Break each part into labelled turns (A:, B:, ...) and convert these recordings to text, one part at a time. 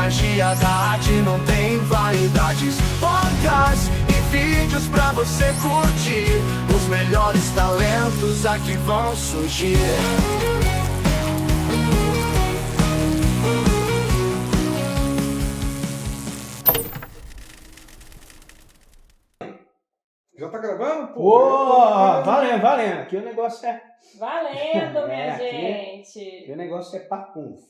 A: magia da arte não tem vaidades. Podcast e vídeos pra você curtir. Os melhores talentos aqui vão surgir.
B: Já tá gravando?
C: Valendo. Aqui o negócio é...
D: Valendo, minha
C: aqui
D: gente!
C: o negócio é papunf.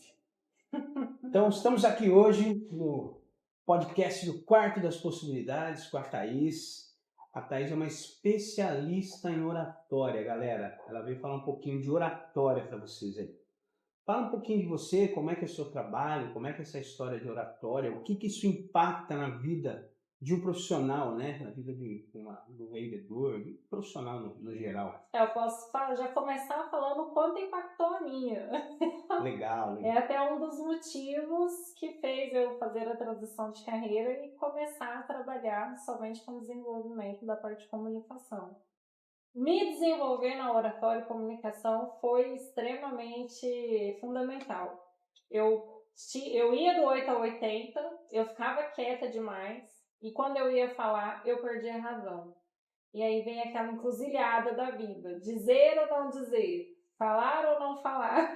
C: Então, estamos aqui hoje no podcast do Quarto das Possibilidades com a Thaís. A Thaís é uma especialista em oratória, galera. Ela veio falar um pouquinho de oratória para vocês aí. Fala um pouquinho de você, como é que é o seu trabalho, como é que é essa história de oratória, o que isso impacta na vida de um profissional, né? Na vida de um vendedor, de um profissional no geral.
D: Eu posso já começar falando o quanto impactou a minha.
C: Legal.
D: É até um dos motivos que fez eu fazer a transição de carreira e começar a trabalhar somente com o desenvolvimento da parte de comunicação. Me desenvolver na oratória e comunicação foi extremamente fundamental. Eu ia do 8 a 80, eu ficava quieta demais e quando eu ia falar, eu perdia a razão. E aí vem aquela encruzilhada da vida, dizer ou não dizer, falar ou não falar.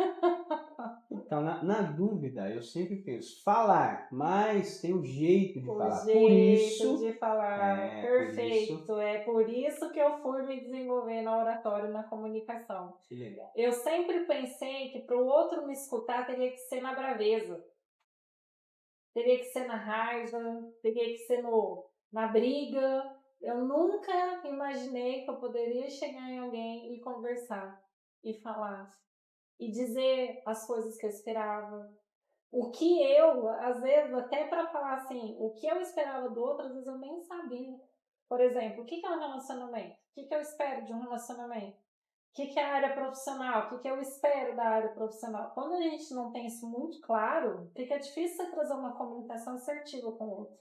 C: Então, na dúvida, eu sempre penso, falar, mas tem um jeito de falar.
D: Jeito
C: por isso,
D: de falar, perfeito. É por isso que eu fui me desenvolver na oratória e na comunicação.
C: Que legal.
D: Eu sempre pensei que para o outro me escutar teria que ser na braveza. Teria que ser na raiva, teria que ser na briga. Eu nunca imaginei que eu poderia chegar em alguém e conversar, e falar, e dizer as coisas que eu esperava. O que eu, às vezes, até para falar assim, o que eu esperava do outro, às vezes eu nem sabia. Por exemplo, o que é um relacionamento? O que eu espero de um relacionamento? O que é a área profissional? O que eu espero da área profissional? Quando a gente não tem isso muito claro, fica difícil você trazer uma comunicação assertiva com o outro.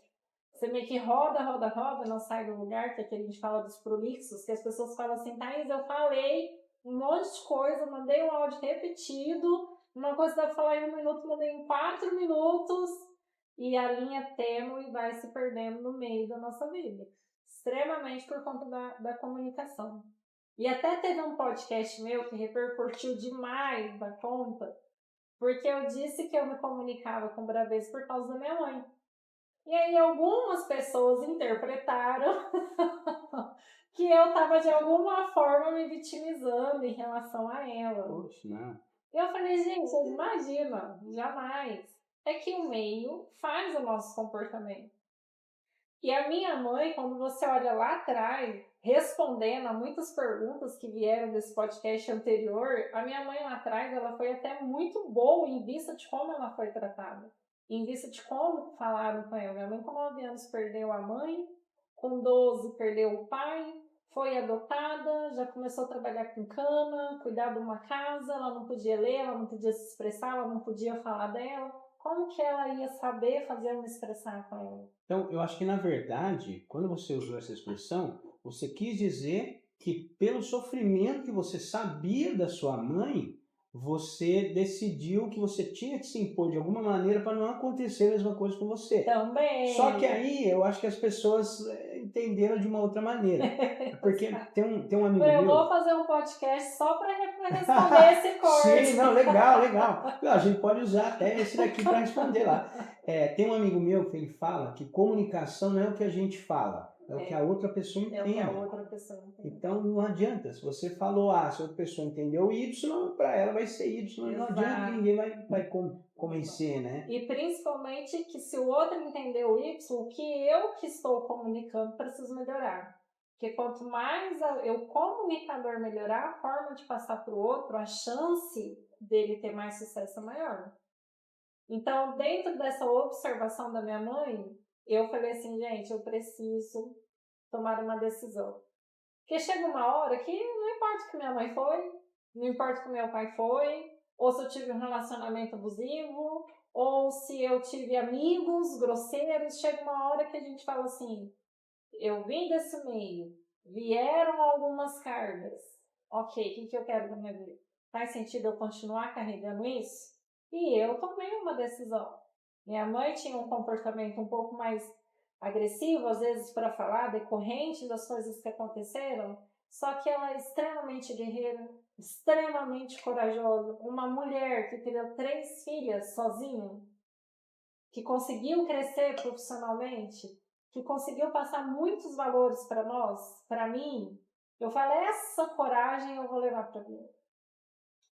D: Você meio que roda, não sai do lugar, que é que a gente fala dos prolixos, que as pessoas falam assim, Thaís, eu falei um monte de coisa, mandei um áudio repetido, uma coisa dá pra falar em 1 minuto, mandei em 4 minutos, e a linha tênue vai se perdendo no meio da nossa vida. Extremamente por conta da comunicação. E até teve um podcast meu que repercutiu demais da conta, porque eu disse que eu me comunicava com braveza por causa da minha mãe. E aí algumas pessoas interpretaram que eu estava de alguma forma me vitimizando em relação a ela.
C: Poxa, não.
D: Eu falei, gente, imagina, jamais. É que o meio faz o nosso comportamento. E a minha mãe, quando você olha lá atrás, respondendo a muitas perguntas que vieram desse podcast anterior, a minha mãe lá atrás, ela foi até muito boa em vista de como ela foi tratada. Em vista de como falaram com ela. Minha mãe com 9 anos perdeu a mãe, com 12 perdeu o pai, foi adotada, já começou a trabalhar com cana, cuidar de uma casa, ela não podia ler, ela não podia se expressar, ela não podia falar dela. Como que ela ia saber fazer eu me expressar com ela?
C: Então, eu acho que, na verdade, quando você usou essa expressão, você quis dizer que, pelo sofrimento que você sabia da sua mãe, você decidiu que você tinha que se impor de alguma maneira para não acontecer a mesma coisa com você.
D: Também.
C: Só que aí, eu acho que as pessoas entenderam de uma outra maneira. Porque tem um amigo meu...
D: Eu vou fazer um podcast só para responder esse corte.
C: Sim, não, legal. A gente pode usar até esse daqui para responder lá. Tem um amigo meu que ele fala que comunicação não é o que a gente fala, é o que a outra pessoa entende.
D: É o que a outra pessoa entende.
C: Então não adianta, se você falou A, se a outra pessoa entendeu Y, para ela vai ser Y, não adianta, ninguém vai convencer, né?
D: E principalmente que se o outro entendeu Y, o que eu que estou comunicando preciso melhorar. Porque quanto mais eu comunicador melhorar a forma de passar para o outro, a chance dele ter mais sucesso é maior. Então, dentro dessa observação da minha mãe, eu falei assim, gente, eu preciso tomar uma decisão. Porque chega uma hora que não importa o que minha mãe foi, não importa o que meu pai foi, ou se eu tive um relacionamento abusivo, ou se eu tive amigos grosseiros, chega uma hora que a gente fala assim, eu vim desse meio, vieram algumas cargas, ok, o que eu quero da minha vida? Faz sentido eu continuar carregando isso? E eu tomei uma decisão. Minha mãe tinha um comportamento um pouco mais agressivo, às vezes para falar, decorrente das coisas que aconteceram, só que ela é extremamente guerreira, extremamente corajosa, uma mulher que criou 3 filhas sozinha, que conseguiu crescer profissionalmente, que conseguiu passar muitos valores para nós, para mim. Eu falo, essa coragem eu vou levar para a vida.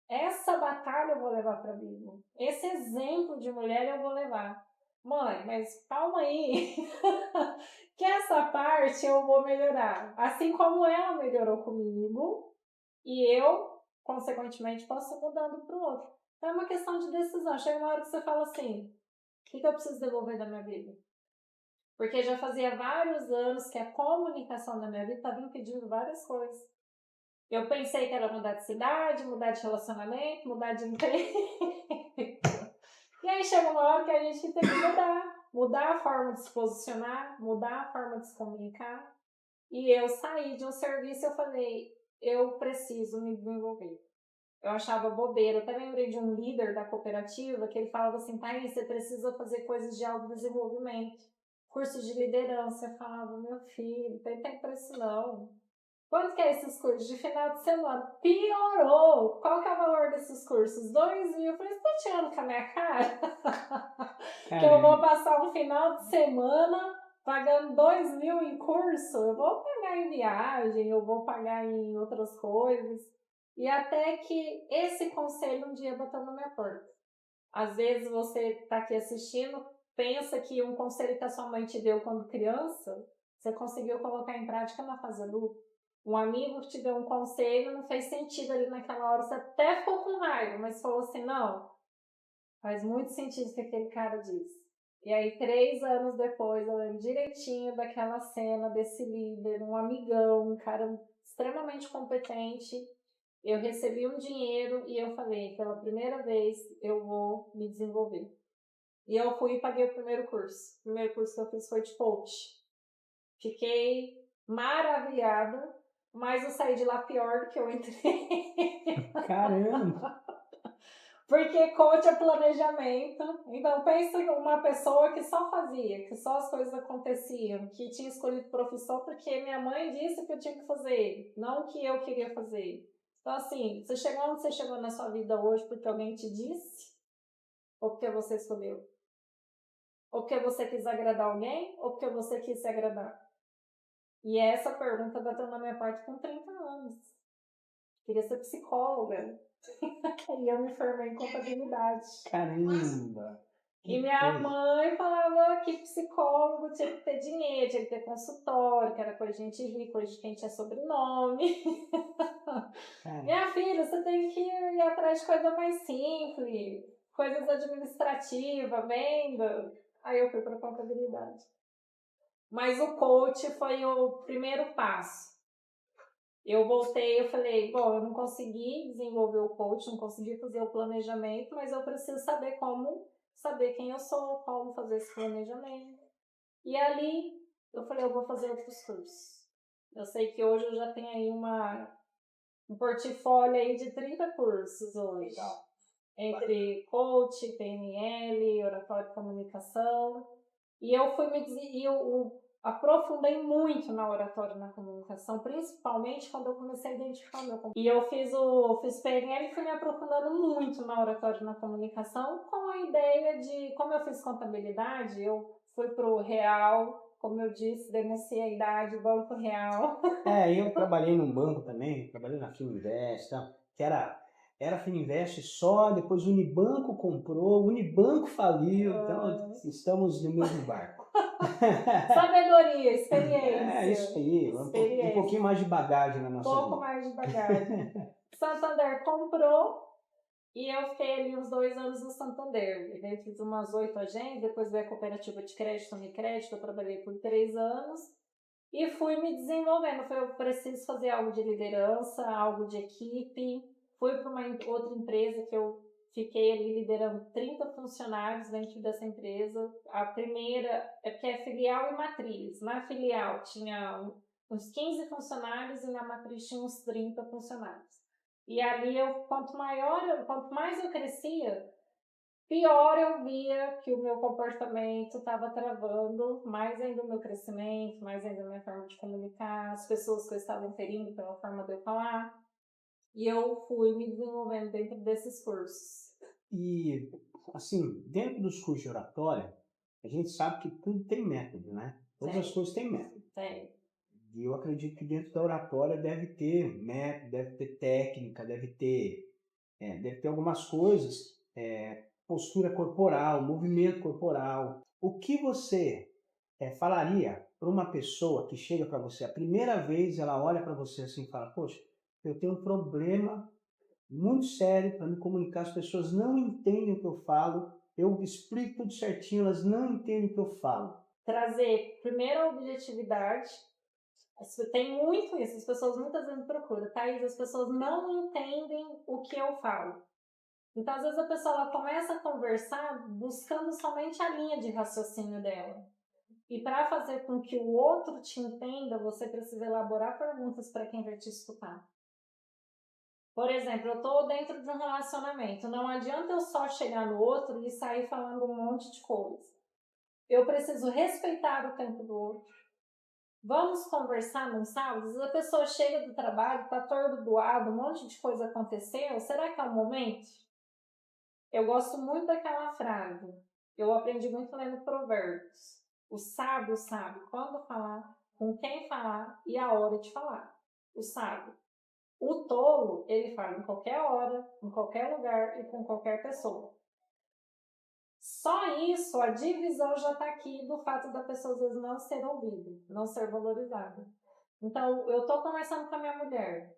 D: Essa batalha eu vou levar para a vida. Esse exemplo de mulher eu vou levar. Mãe, mas calma aí, que essa parte eu vou melhorar. Assim como ela melhorou comigo, e eu, consequentemente, posso ir mudando para o outro. Então é uma questão de decisão. Chega uma hora que você fala assim, o que eu preciso devolver da minha vida? Porque já fazia vários anos que a comunicação da minha vida estava impedindo várias coisas. Eu pensei que era mudar de cidade, mudar de relacionamento, mudar de emprego. E aí chega uma hora que a gente tem que mudar. Mudar a forma de se posicionar, mudar a forma de se comunicar. E eu saí de um serviço e eu falei, eu preciso me desenvolver. Eu achava bobeira. Eu até lembrei de um líder da cooperativa que ele falava assim, Thaís, você precisa fazer coisas de autodesenvolvimento. Cursos de liderança. Eu falava, meu filho, não tem tempo para isso não. Quanto que é esses cursos? De final de semana. Piorou! Qual que é o valor desses cursos? 2.000. Eu falei, você tá tirando com a minha cara? Que eu vou passar um final de semana pagando 2.000 em curso? Eu vou pagar em viagem, eu vou pagar em outras coisas. E até que esse conselho um dia bateu na minha porta. Às vezes você tá aqui assistindo, pensa que um conselho que a sua mãe te deu quando criança, você conseguiu colocar em prática na fase adulta. Um amigo que te deu um conselho não fez sentido ali naquela hora, você até ficou com raiva, mas falou assim, não, faz muito sentido o que aquele cara disse. E aí, 3 anos depois, eu lembro direitinho daquela cena desse líder, um amigão, um cara extremamente competente. Eu recebi um dinheiro e eu falei, pela primeira vez, eu vou me desenvolver. E eu fui e paguei o primeiro curso. O primeiro curso que eu fiz foi de coach. Fiquei maravilhada, mas eu saí de lá pior do que eu entrei.
C: Caramba!
D: Porque coach é planejamento. Então, pensa em uma pessoa que só fazia, que só as coisas aconteciam, que tinha escolhido profissão porque minha mãe disse que eu tinha que fazer, não que eu queria fazer. Então, assim, você chegou onde você chegou na sua vida hoje porque alguém te disse? Ou porque você escolheu? Ou porque você quis agradar alguém? Ou porque você quis se agradar? E essa pergunta bateu na minha parte com 30 anos. Queria ser psicóloga. E eu me formei em contabilidade.
C: Caramba!
D: E minha mãe falava que psicólogo tinha que ter dinheiro, tinha que ter consultório, que era coisa de gente rica, coisa de quem tinha sobrenome. Minha filha, você tem que ir atrás de coisa mais simples, coisas administrativas, venda. Aí eu fui para contabilidade. Mas o coach foi o primeiro passo. Eu voltei, eu falei, bom, eu não consegui desenvolver o coach, não consegui fazer o planejamento, mas eu preciso saber como, saber quem eu sou, como fazer esse planejamento. E ali, eu falei, eu vou fazer outros cursos. Eu sei que hoje eu já tenho aí um portfólio aí de 30 cursos hoje. Legal. Entre coach, PNL, oratório de comunicação. E eu fui aprofundei muito na oratória e na comunicação, principalmente quando eu comecei a identificar o meu comportamento. E eu fiz PNL e fui me aprofundando muito na oratória e na comunicação, com a ideia de, como eu fiz contabilidade, eu fui pro real, como eu disse, denunciei a idade, Banco Real.
C: Eu trabalhei num banco também, trabalhei na Fininvest, que era Fininvest só, depois o Unibanco comprou, o Unibanco faliu, então estamos no mesmo barco.
D: Sabedoria, experiência.
C: É isso aí, um pouquinho mais de bagagem na nossa vida.
D: Um pouco mais de bagagem. Santander comprou e eu fiquei ali uns 2 anos no Santander. Eu fiz umas 8 agências, depois veio a cooperativa de crédito, Unicrédito, eu trabalhei por 3 anos e fui me desenvolvendo. Eu preciso fazer algo de liderança, algo de equipe. Fui para uma outra empresa que eu fiquei ali liderando 30 funcionários dentro dessa empresa. A primeira é porque é filial e matriz. Na filial tinha uns 15 funcionários e na matriz tinha uns 30 funcionários. E ali, quanto mais eu crescia, pior eu via que o meu comportamento estava travando mais ainda o meu crescimento, mais ainda a minha forma de comunicar, as pessoas que eu estava inferindo pela forma de eu falar. E eu fui me desenvolvendo dentro desses cursos.
C: E, assim, dentro dos cursos de oratória, a gente sabe que tudo tem método, né? Todas as coisas têm método.
D: Tem.
C: E eu acredito que dentro da oratória deve ter método, deve ter técnica, deve ter algumas coisas, postura corporal, movimento corporal. O que você falaria para uma pessoa que chega para você, a primeira vez ela olha para você assim e fala, poxa, eu tenho um problema muito sério para me comunicar, as pessoas não entendem o que eu falo, eu explico tudo certinho, elas não entendem o que eu falo.
D: Trazer primeiro a objetividade. Tem muito isso, as pessoas muitas vezes me procuram, Thaís, as pessoas não entendem o que eu falo. Então, às vezes a pessoa ela começa a conversar buscando somente a linha de raciocínio dela. E para fazer com que o outro te entenda, você precisa elaborar perguntas para quem vai te escutar. Por exemplo, eu estou dentro de um relacionamento. Não adianta eu só chegar no outro e sair falando um monte de coisa. Eu preciso respeitar o tempo do outro. Vamos conversar num sábado? Às vezes a pessoa chega do trabalho, está atordoado, um monte de coisa aconteceu. Será que é o momento? Eu gosto muito daquela frase. Eu aprendi muito lendo Provérbios. O sábio sabe quando falar, com quem falar e a hora de falar. O sábio. O tolo, ele fala em qualquer hora, em qualquer lugar e com qualquer pessoa. Só isso, a divisão já está aqui do fato da pessoa às vezes não ser ouvida, não ser valorizada. Então, eu estou conversando com a minha mulher.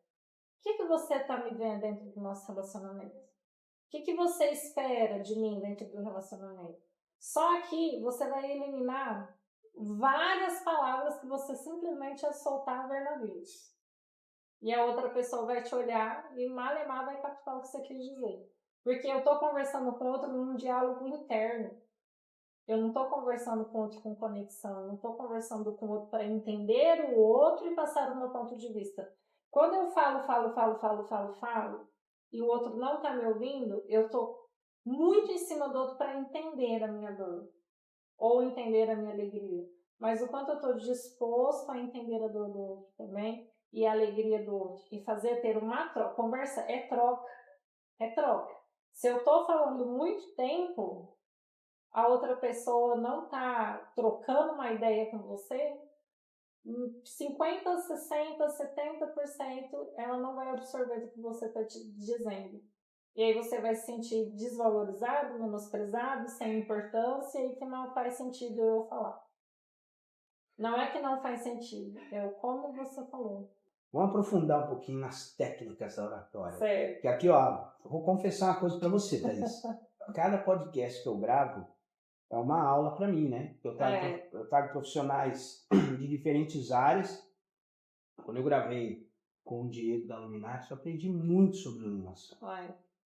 D: O que você está me vendo dentro do nosso relacionamento? O que você espera de mim dentro do relacionamento? Só aqui você vai eliminar várias palavras que você simplesmente ia soltar vernadeus. E a outra pessoa vai te olhar e malemar vai captar o que você quis dizer. Porque eu estou conversando com outro num diálogo interno. Eu não estou conversando com outro com conexão. Eu não estou conversando com outro para entender o outro e passar o meu ponto de vista. Quando eu falo, e o outro não está me ouvindo, eu estou muito em cima do outro para entender a minha dor. Ou entender a minha alegria. Mas o quanto eu estou disposto a entender a dor do outro também e a alegria do outro. E ter uma troca. Conversa é troca. É troca. Se eu estou falando muito tempo, a outra pessoa não está trocando uma ideia com você, 50%, 60%, 70% ela não vai absorver o que você está te dizendo. E aí você vai se sentir desvalorizado, menosprezado, sem importância e que não faz sentido eu falar. Não é que não faz sentido, é o como você falou.
C: Vamos aprofundar um pouquinho nas técnicas da oratória.
D: Certo.
C: Porque aqui, ó, eu vou confessar uma coisa para você, Thaís. Cada podcast que eu gravo é uma aula para mim, né? Eu trago profissionais de diferentes áreas. Quando eu gravei com o Diego da Luminar, eu aprendi muito sobre iluminação.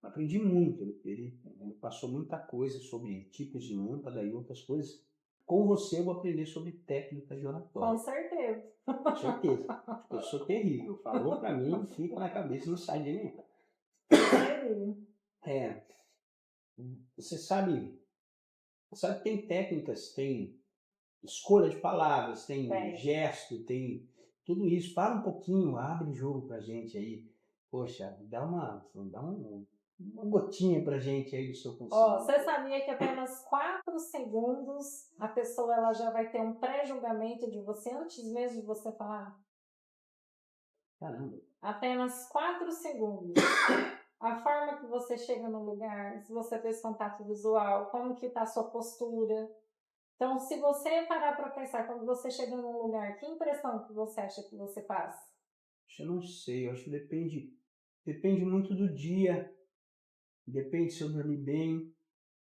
C: Aprendi muito. Ele passou muita coisa sobre tipos de lâmpada e outras coisas. Com você eu vou aprender sobre técnicas de oratória.
D: Com certeza.
C: Com certeza. Eu sou terrível. Falou pra mim, fica na cabeça e não sai de mim. Você sabe que tem técnicas, tem escolha de palavras, tem gesto, tem tudo isso. Fala um pouquinho, abre o jogo pra gente aí. Poxa, dá uma gotinha pra gente aí do seu conselho.
D: Você sabia que apenas 4 segundos a pessoa ela já vai ter um pré-julgamento de você antes mesmo de você falar?
C: Caramba.
D: Apenas 4 segundos. A forma que você chega no lugar, se você fez contato visual, como que está a sua postura. Então, se você parar para pensar, quando você chega num lugar, que impressão que você acha que você passa?
C: Eu não sei, eu acho que depende muito do dia, depende se eu dormi bem,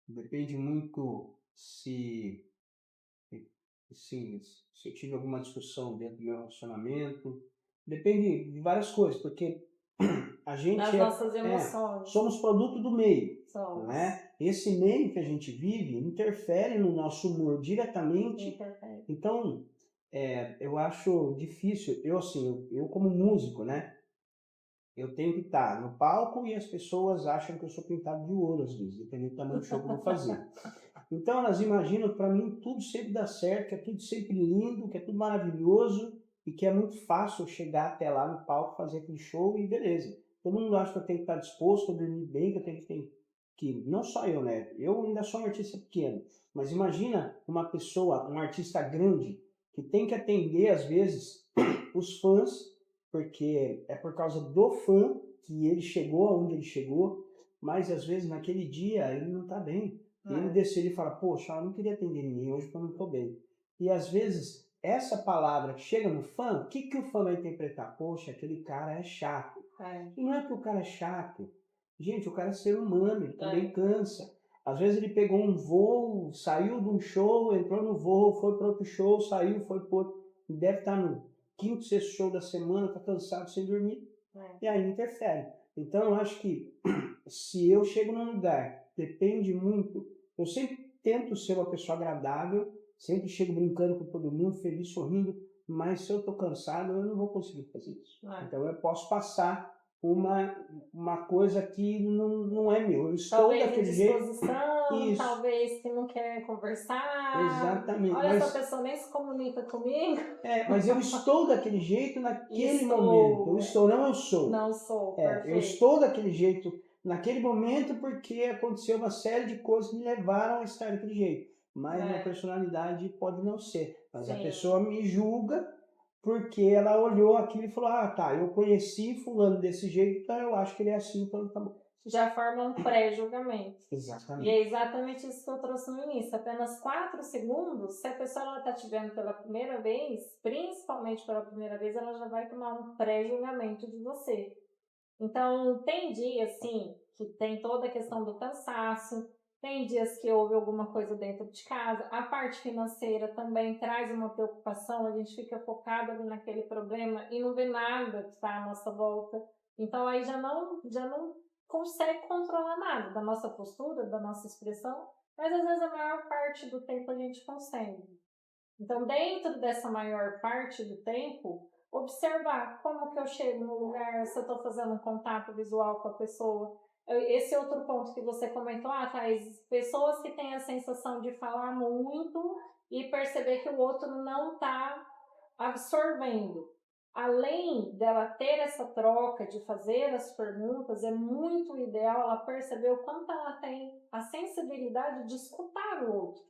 C: depende muito se eu tive alguma discussão dentro do meu relacionamento, depende de várias coisas, porque a gente
D: das nossas emoções.
C: Somos produto do meio,
D: Somos.
C: né? Esse meio que a gente vive interfere no nosso humor diretamente. Então, eu acho difícil, eu como músico, né? eu tenho que estar no palco e as pessoas acham que eu sou pintado de ouro, às vezes, dependendo do tamanho do show que eu vou fazer. Então elas imaginam, para mim, tudo sempre dá certo, que é tudo sempre lindo, que é tudo maravilhoso e que é muito fácil eu chegar até lá no palco, fazer aquele show e beleza. Todo mundo acha que eu tenho que estar disposto a dormir bem, que eu tenho que não só eu, né? Eu ainda sou um artista pequeno, mas imagina uma pessoa, um artista grande, que tem que atender, às vezes, os fãs, porque é por causa do fã que ele chegou aonde ele chegou, mas às vezes naquele dia ele não está bem. E ele desceu e fala, poxa, eu não queria atender ninguém hoje porque eu não estou bem. E às vezes, essa palavra que chega no fã, o que o fã vai interpretar? Poxa, aquele cara é chato. E não é que o cara é chato. Gente, o cara é ser humano, ele também cansa. Às vezes ele pegou um voo, saiu de um show, entrou no voo, foi para outro show, saiu, foi para outro. Deve estar no quinto, sexto show da semana, está cansado sem dormir. E aí interfere. Então eu acho que se eu chego num lugar, depende muito, eu sempre tento ser uma pessoa agradável, sempre chego brincando com todo mundo, feliz, sorrindo, mas se eu estou cansado, eu não vou conseguir fazer isso. Então eu posso passar uma coisa que não é meu. Eu estou
D: talvez
C: daquele jeito. Isso.
D: Talvez que não quer conversar.
C: Exatamente.
D: Olha, essa pessoa nem se comunica comigo.
C: Mas eu estou daquele jeito naquele momento. Eu estou, não eu sou.
D: Não sou,
C: eu estou daquele jeito naquele momento porque aconteceu uma série de coisas que me levaram a estar daquele jeito. Mas minha personalidade pode não ser. Mas a pessoa me julga porque ela olhou aquilo e falou, tá, eu conheci fulano desse jeito, então eu acho que ele é assim, então tá bom.
D: Já forma um pré-julgamento.
C: Exatamente.
D: E é exatamente isso que eu trouxe no início. Apenas 4 segundos, se a pessoa está te vendo pela primeira vez, principalmente pela primeira vez, ela já vai tomar um pré-julgamento de você. Então, tem dias, sim, que tem toda a questão do cansaço, tem dias que houve alguma coisa dentro de casa, a parte financeira também traz uma preocupação, a gente fica focado ali naquele problema e não vê nada que está à nossa volta. Então, aí já não consegue controlar nada da nossa postura, da nossa expressão, mas às vezes a maior parte do tempo a gente consegue. Então, dentro dessa maior parte do tempo, observar como que eu chego no lugar, se eu estou fazendo um contato visual com a pessoa. Esse outro ponto que você comentou, Thaís, pessoas que têm a sensação de falar muito e perceber que o outro não está absorvendo. Além dela ter essa troca de fazer as perguntas, é muito ideal ela perceber o quanto ela tem a sensibilidade de escutar o outro.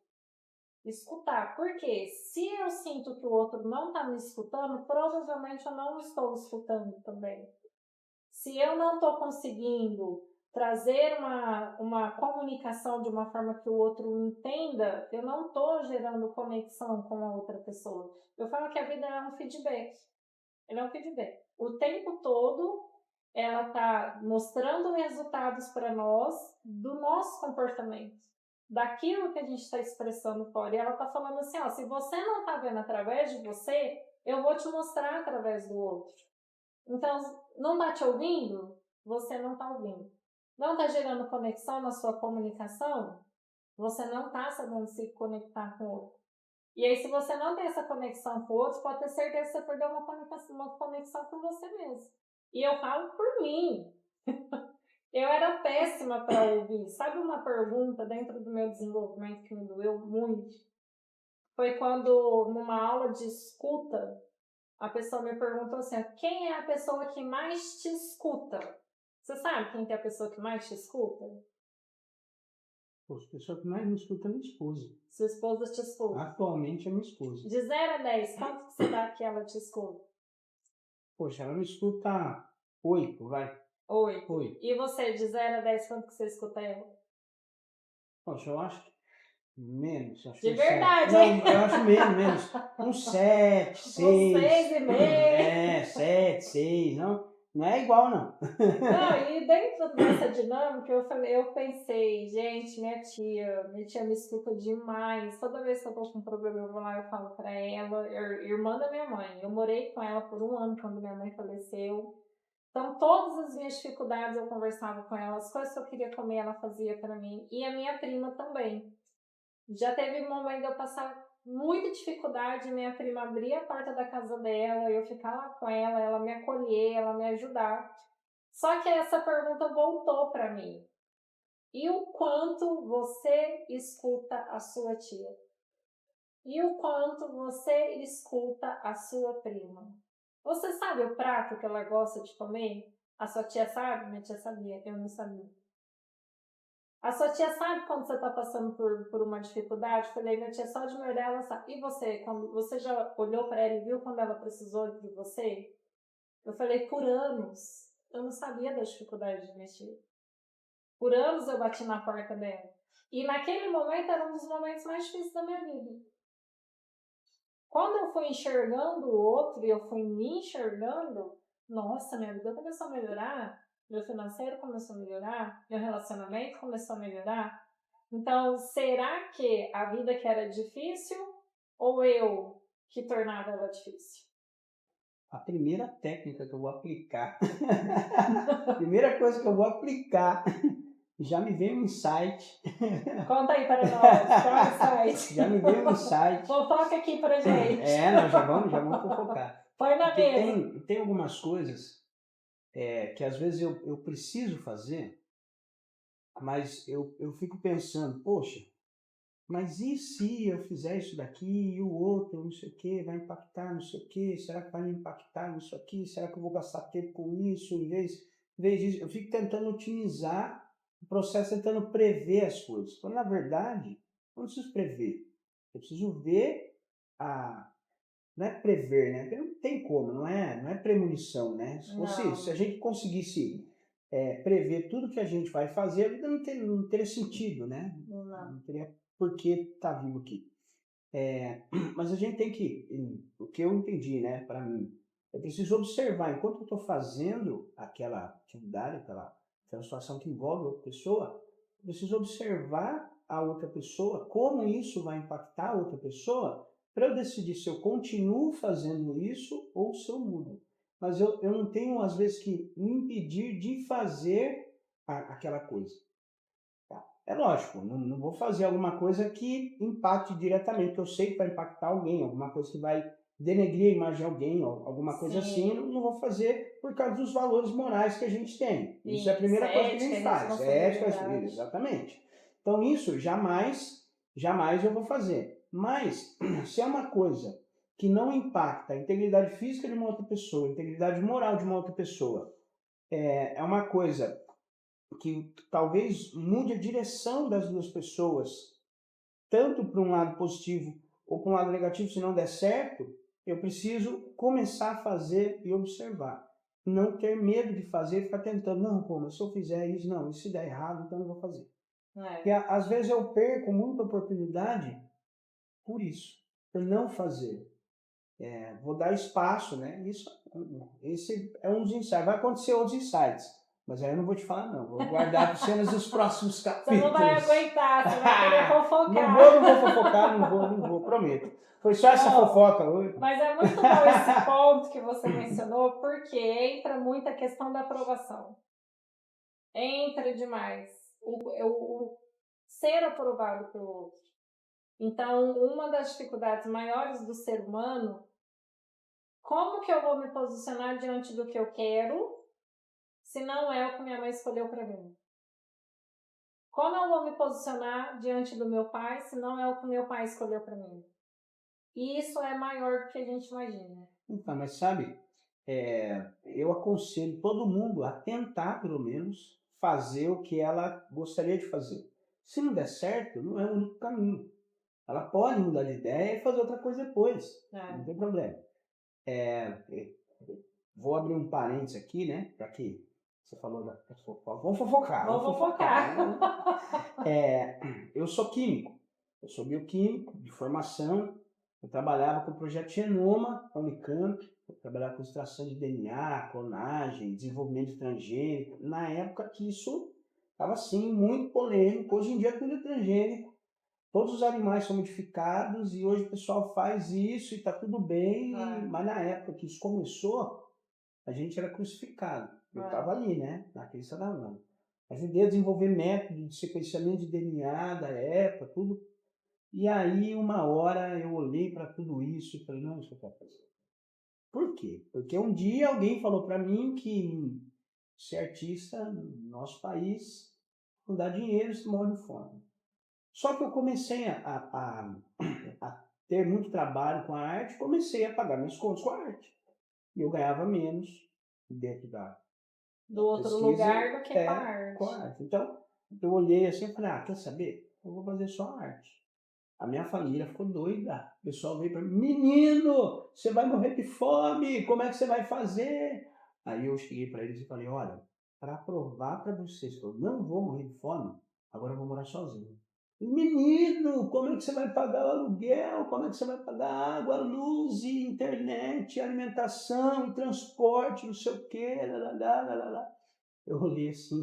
D: Escutar, porque se eu sinto que o outro não está me escutando, provavelmente eu não estou escutando também. Se eu não estou conseguindo trazer uma comunicação de uma forma que o outro entenda, eu não estou gerando conexão com a outra pessoa. Eu falo que a vida é um feedback. Ela é um feedback. O tempo todo ela está mostrando resultados para nós do nosso comportamento, daquilo que a gente está expressando fora. E ela está falando assim, se você não está vendo através de você, eu vou te mostrar através do outro. Então, não está te ouvindo? Você não está ouvindo. Não está gerando conexão na sua comunicação? Você não está sabendo se conectar com o outro. E aí, se você não tem essa conexão com o outro, pode ter certeza que você perdeu uma conexão com você mesmo. E eu falo por mim. Eu era péssima para ouvir. Sabe uma pergunta dentro do meu desenvolvimento que me doeu muito? Foi quando, numa aula de escuta, a pessoa me perguntou assim, quem é a pessoa que mais te escuta? Você sabe quem que é a pessoa que mais te escuta?
C: A pessoa que mais me escuta é minha esposa.
D: Sua esposa te escuta?
C: Atualmente é minha esposa.
D: De 0 a 10, quanto que você dá que ela te escuta?
C: Poxa, ela me escuta 8, vai.
D: 8. E você, de 0 a 10, quanto que você escuta ela?
C: Poxa, eu acho que menos. Acho
D: de verdade,
C: hein? Não, eu acho menos. Um 7, 6.
D: 6,5.
C: 7, 6. Não é igual, não.
D: Não, e dentro dessa dinâmica, eu pensei, gente, minha tia me escuta demais. Toda vez que eu tô com um problema, eu vou lá e falo pra ela, irmã da minha mãe. Eu morei com ela por 1 ano quando minha mãe faleceu. Então, todas as minhas dificuldades eu conversava com ela, as coisas que eu queria comer ela fazia para mim. E a minha prima também. Já teve um momento de eu passar muita dificuldade, minha prima abrir a porta da casa dela, eu ficar lá com ela me acolher, ela me ajudar. Só que essa pergunta voltou para mim. E o quanto você escuta a sua tia? E o quanto você escuta a sua prima? Você sabe o prato que ela gosta de comer? A sua tia sabe? Minha tia sabia, eu não sabia. A sua tia sabe quando você está passando por uma dificuldade? Eu falei, minha tia, só de me olhar, ela sabe. E você? Quando você já olhou para ela e viu quando ela precisou de você? Eu falei, por anos, eu não sabia da dificuldade de mexer. Por anos eu bati na porta dela. E naquele momento era um dos momentos mais difíceis da minha vida. Quando eu fui enxergando o outro e eu fui me enxergando, nossa, minha vida começou a melhorar, meu financeiro começou a melhorar, meu relacionamento começou a melhorar. Então, será que a vida que era difícil ou eu que tornava ela difícil?
C: A primeira técnica que eu vou aplicar, a primeira coisa que eu vou aplicar, já me veio um insight.
D: Conta aí para nós, qual é o insight?
C: Já me veio um insight.
D: Fofoca aqui pra gente.
C: Nós já vamos fofocar.
D: Põe na
C: Porque
D: mesa.
C: tem algumas coisas que às vezes eu preciso fazer, mas eu fico pensando, poxa, mas e se eu fizer isso daqui e o outro, não sei o que, vai impactar, não sei o que, será que vai me impactar nisso aqui? Será que eu vou gastar tempo com isso em vez disso? Eu fico tentando otimizar o processo, tentando prever as coisas. Então, na verdade, eu não preciso prever. Eu preciso ver não é prever, né? Porque não tem como, não é premonição, né? Se a gente conseguisse prever tudo que a gente vai fazer, a vida não teria sentido, né? Não teria por que estar vivo aqui. Mas a gente tem que, o que eu entendi, né, para mim, eu preciso observar, enquanto eu estou fazendo aquela atividade, aquela situação que envolve outra pessoa, eu preciso observar a outra pessoa, como isso vai impactar a outra pessoa, para eu decidir se eu continuo fazendo isso ou se eu mudo. Mas eu não tenho, às vezes, que me impedir de fazer aquela coisa. É lógico, não vou fazer alguma coisa que impacte diretamente, que eu sei que vai impactar alguém, alguma coisa que vai denegrir a imagem de alguém, ou alguma coisa assim, não vou fazer por causa dos valores morais que a gente tem. Isso é a primeira coisa que a gente faz. Ética, exatamente. Então isso jamais eu vou fazer. Mas se é uma coisa que não impacta a integridade física de uma outra pessoa, a integridade moral de uma outra pessoa, é uma coisa que talvez mude a direção das duas pessoas, tanto para um lado positivo ou para um lado negativo, se não der certo, eu preciso começar a fazer e observar. Não ter medo de fazer e ficar tentando, não, pô, mas se eu fizer isso, não, e se der errado, então eu não vou fazer. Porque às vezes eu perco muita oportunidade por isso, por não fazer. Vou dar espaço, né? Esse é um dos insights. Vai acontecer outros insights. Mas aí eu não vou te falar, não. Vou guardar para cenas dos próximos capítulos.
D: Você não vai aguentar, você vai querer fofocar.
C: Não vou fofocar, não vou, prometo. Foi só essa fofoca hoje.
D: Mas é muito bom esse ponto que você mencionou, porque entra muito a questão da aprovação. Entra demais. O ser aprovado pelo outro. Então, uma das dificuldades maiores do ser humano, como que eu vou me posicionar diante do que eu quero, se não é o que minha mãe escolheu para mim? Como eu vou me posicionar diante do meu pai, se não é o que meu pai escolheu para mim? E isso é maior do que a gente imagina.
C: Então, mas sabe, eu aconselho todo mundo a tentar, pelo menos, fazer o que ela gostaria de fazer. Se não der certo, não é o único caminho. Ela pode mudar de ideia e fazer outra coisa depois. Não tem problema. Vou abrir um parênteses aqui, né? Já que você falou da fofoca. Vamos fofocar.
D: Vamos fofocar.
C: Eu sou químico. Eu sou bioquímico de formação. Eu trabalhava com o projeto Genoma, da Unicamp. Eu trabalhava com extração de DNA, clonagem, desenvolvimento de transgênico. Na época que isso estava, assim, muito polêmico. Hoje em dia tudo é transgênico. Todos os animais são modificados e hoje o pessoal faz isso e está tudo bem. Mas na época que isso começou, a gente era crucificado. Eu estava ali, né? Na crista da mão. Ajudei a desenvolver método de sequenciamento de DNA da época, tudo. E aí, uma hora, eu olhei para tudo isso e falei, não, isso eu quero fazer. Por quê? Porque um dia alguém falou para mim que ser artista no nosso país, não dá dinheiro, você morre de fome. Só que eu comecei a ter muito trabalho com a arte, comecei a pagar minhas contas com a arte. E eu ganhava menos dentro da
D: Do outro
C: pesquisa
D: lugar do que com a
C: com a
D: arte.
C: arte. Então, eu olhei assim e falei, quer saber? Eu vou fazer só arte. A minha família ficou doida. O pessoal veio para mim, menino, você vai morrer de fome, como é que você vai fazer? Aí eu cheguei para eles e falei, olha, para provar para vocês que eu não vou morrer de fome, agora eu vou morar sozinho. Menino, como é que você vai pagar o aluguel? Como é que você vai pagar água, luz, e internet, alimentação, e transporte, não sei o quê, lá. Eu olhei assim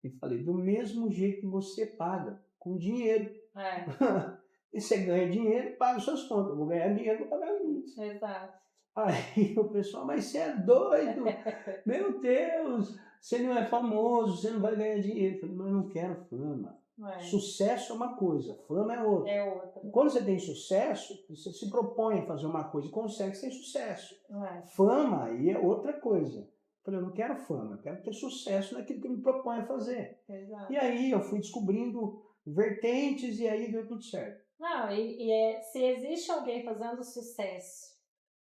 C: e falei, do mesmo jeito que você paga, com dinheiro.
D: É,
C: E você ganha dinheiro, paga os seus contas. Eu vou ganhar dinheiro, vou pagar as minhas.
D: exato.
C: Aí o pessoal, mas você é doido? Meu Deus, você não é famoso, você não vai ganhar dinheiro. Eu falei, mas eu não quero fama. Sucesso é uma coisa, fama é outra.
D: É outra.
C: Quando você tem sucesso, você se propõe a fazer uma coisa e consegue ter sucesso.
D: É.
C: Fama aí é outra coisa. Eu falei, eu não quero fama, eu quero ter sucesso naquilo que eu me proponho a fazer.
D: Exato.
C: E aí eu fui descobrindo vertentes e aí deu tudo certo.
D: Não, se existe alguém fazendo sucesso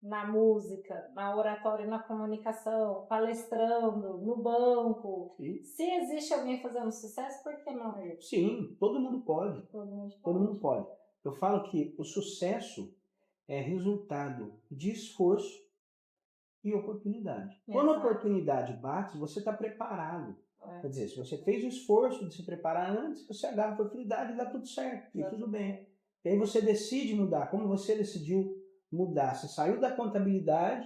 D: na música, na oratória, na comunicação, palestrando, no banco,
C: Sim.
D: se existe alguém fazendo sucesso, por que não eu?
C: Sim, todo mundo pode.
D: Todo mundo pode.
C: Todo mundo pode. Eu falo que o sucesso é resultado de esforço e oportunidade. Quando a
D: Exato.
C: oportunidade bate, você está preparado.
D: É.
C: Quer dizer, se você fez o esforço de se preparar antes, você agarra a oportunidade e dá tudo certo, e tudo bem. E aí você decide mudar. Como você decidiu mudar? Você saiu da contabilidade,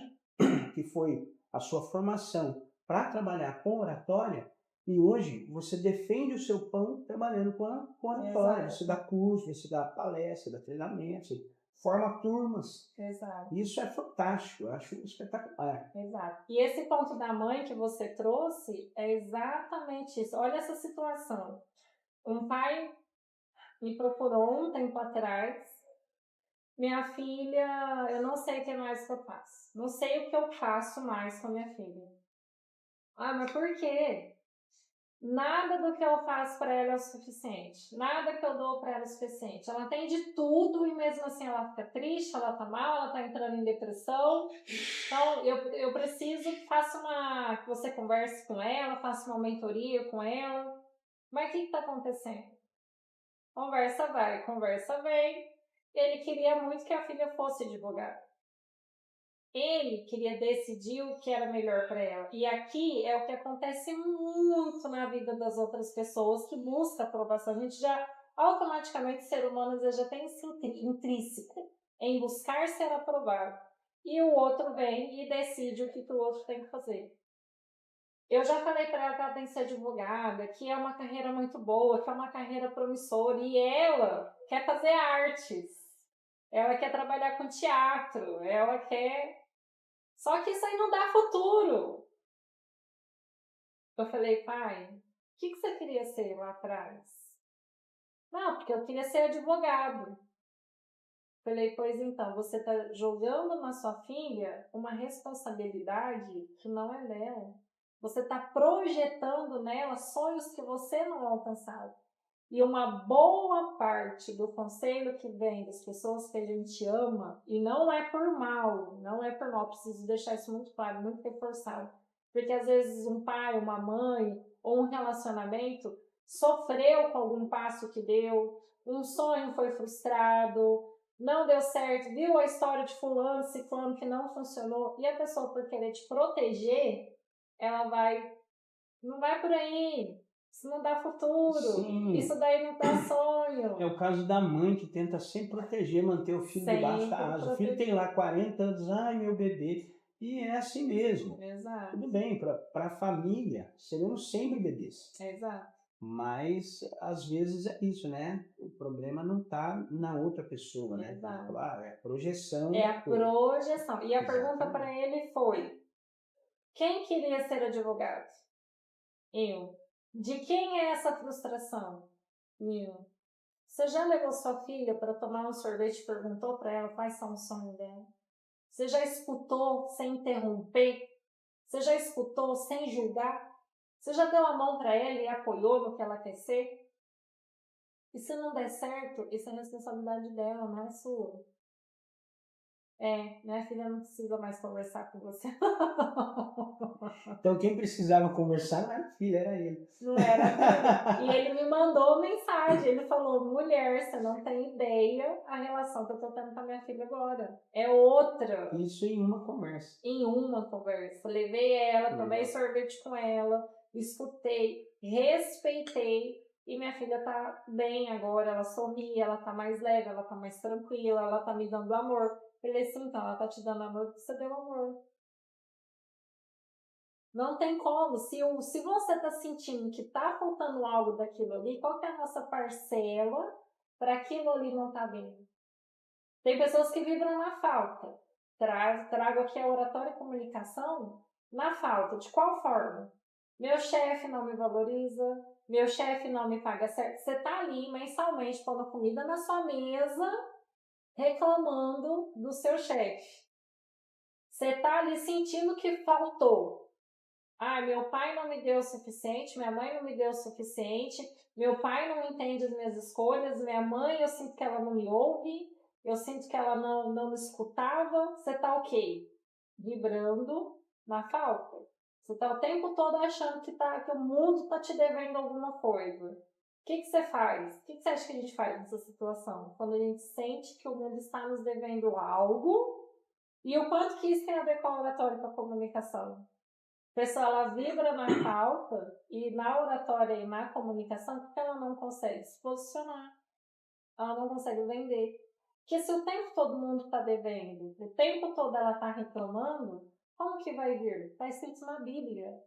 C: que foi a sua formação, para trabalhar com oratória, e hoje você defende o seu pão trabalhando com a oratória.
D: Exato.
C: Você dá curso, você dá palestra, dá treinamento, você forma turmas.
D: Exato.
C: Isso é fantástico, eu acho espetacular.
D: Exato. E esse ponto da mãe que você trouxe é exatamente isso. Olha essa situação. Um pai me procurou um tempo atrás. Minha filha, eu não sei o que mais que eu faço. Não sei o que eu faço mais com a minha filha. Mas por quê? Nada do que eu faço para ela é o suficiente. Nada que eu dou para ela é o suficiente. Ela tem de tudo e mesmo assim ela fica triste, ela tá mal, ela tá entrando em depressão. Então eu preciso que que você converse com ela, faça uma mentoria com ela. Mas o que está acontecendo? Conversa vai, conversa vem. Ele queria muito que a filha fosse advogada. Ele queria decidir o que era melhor para ela. E aqui é o que acontece muito na vida das outras pessoas que busca aprovação. A gente já, automaticamente, ser humano já tem esse intrínseco em buscar ser aprovado. E o outro vem e decide o que o outro tem que fazer. Eu já falei para ela que ela tem que ser advogada, que é uma carreira muito boa, que é uma carreira promissora. E ela quer fazer artes. Ela quer trabalhar com teatro. Ela quer... Só que isso aí não dá futuro. Eu falei, pai, o que você queria ser lá atrás? Não, porque eu queria ser advogado. Falei, pois então, você está jogando na sua filha uma responsabilidade que não é dela. Você está projetando nela sonhos que você não alcançou. E uma boa parte do conselho que vem das pessoas que a gente ama, e não é por mal, preciso deixar isso muito claro, muito reforçado. Porque às vezes um pai, uma mãe, ou um relacionamento sofreu com algum passo que deu, um sonho foi frustrado, não deu certo, viu a história de fulano, ciclano que não funcionou, e a pessoa por querer te proteger, ela não vai por aí. Isso não dá futuro.
C: Sim.
D: Isso daí não dá sonho.
C: É o caso da mãe que tenta sempre proteger, manter o filho debaixo da asa. O filho tem lá 40 anos, ai meu bebê. E é assim mesmo.
D: Exato.
C: Tudo bem, para a família, seremos sempre bebês.
D: Exato.
C: Mas, às vezes, é isso, né? O problema não está na outra pessoa, né?
D: Exato.
C: É a projeção.
D: É a projeção. E a
C: Exatamente.
D: pergunta para ele foi, quem queria ser advogado? Eu. De quem é essa frustração? Eu. Você já levou sua filha para tomar um sorvete e perguntou para ela quais são os sonhos dela? Você já escutou sem interromper? Você já escutou sem julgar? Você já deu a mão para ela e apoiou no que ela quer ser? E se não der certo, isso é responsabilidade dela, não é sua. Minha filha não precisa mais conversar com você.
C: Então quem precisava conversar não era a filha, era ele.
D: Não era a filha. E ele me mandou mensagem, ele falou, mulher, você não tem ideia a relação que eu tô tendo com a minha filha agora. É outra.
C: Isso em uma conversa.
D: Em uma conversa. Levei ela, tomei sorvete com ela, escutei, respeitei. E minha filha tá bem agora, ela sorri, ela tá mais leve, ela tá mais tranquila, ela tá me dando amor. Falei assim, então, ela tá te dando amor porque você deu amor. Não tem como. Se você tá sentindo que tá faltando algo daquilo ali, qual que é a nossa parcela para aquilo ali não tá bem? Tem pessoas que vibram na falta. Trago aqui a oratória e comunicação na falta. De qual forma? Meu chefe não me valoriza, meu chefe não me paga certo. Você tá ali mensalmente pondo comida na sua mesa, reclamando do seu chefe. Você tá ali sentindo que faltou. Meu pai não me deu o suficiente, minha mãe não me deu o suficiente, meu pai não entende as minhas escolhas, minha mãe, eu sinto que ela não me ouve, eu sinto que ela não me escutava. Você tá o quê? Vibrando na falta. Você tá o tempo todo achando que o mundo tá te devendo alguma coisa. O que você faz? O que você acha que a gente faz nessa situação? Quando a gente sente que o mundo está nos devendo algo, e o quanto que isso tem a ver com a oratória e com a comunicação? A pessoa, ela vibra na falta e na oratória e na comunicação porque ela não consegue se posicionar. Ela não consegue vender. Porque se o tempo todo mundo está devendo, o tempo todo ela está reclamando, como que vai vir? Está escrito na Bíblia.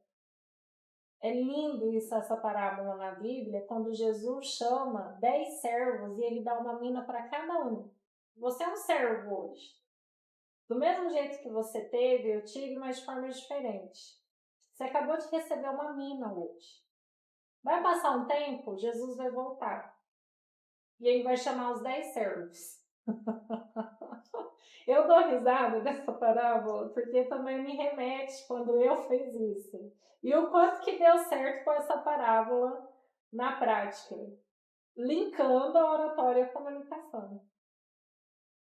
D: É lindo isso, essa parábola na Bíblia, quando Jesus chama 10 servos e ele dá uma mina para cada um. Você é um servo hoje. Do mesmo jeito que você teve, eu tive, mas de forma diferente. Você acabou de receber uma mina hoje. Vai passar um tempo, Jesus vai voltar. E ele vai chamar os 10 servos. Eu dou risada dessa parábola, porque também me remete quando eu fiz isso. E o quanto que deu certo com essa parábola na prática. Linkando a oratória e a comunicação.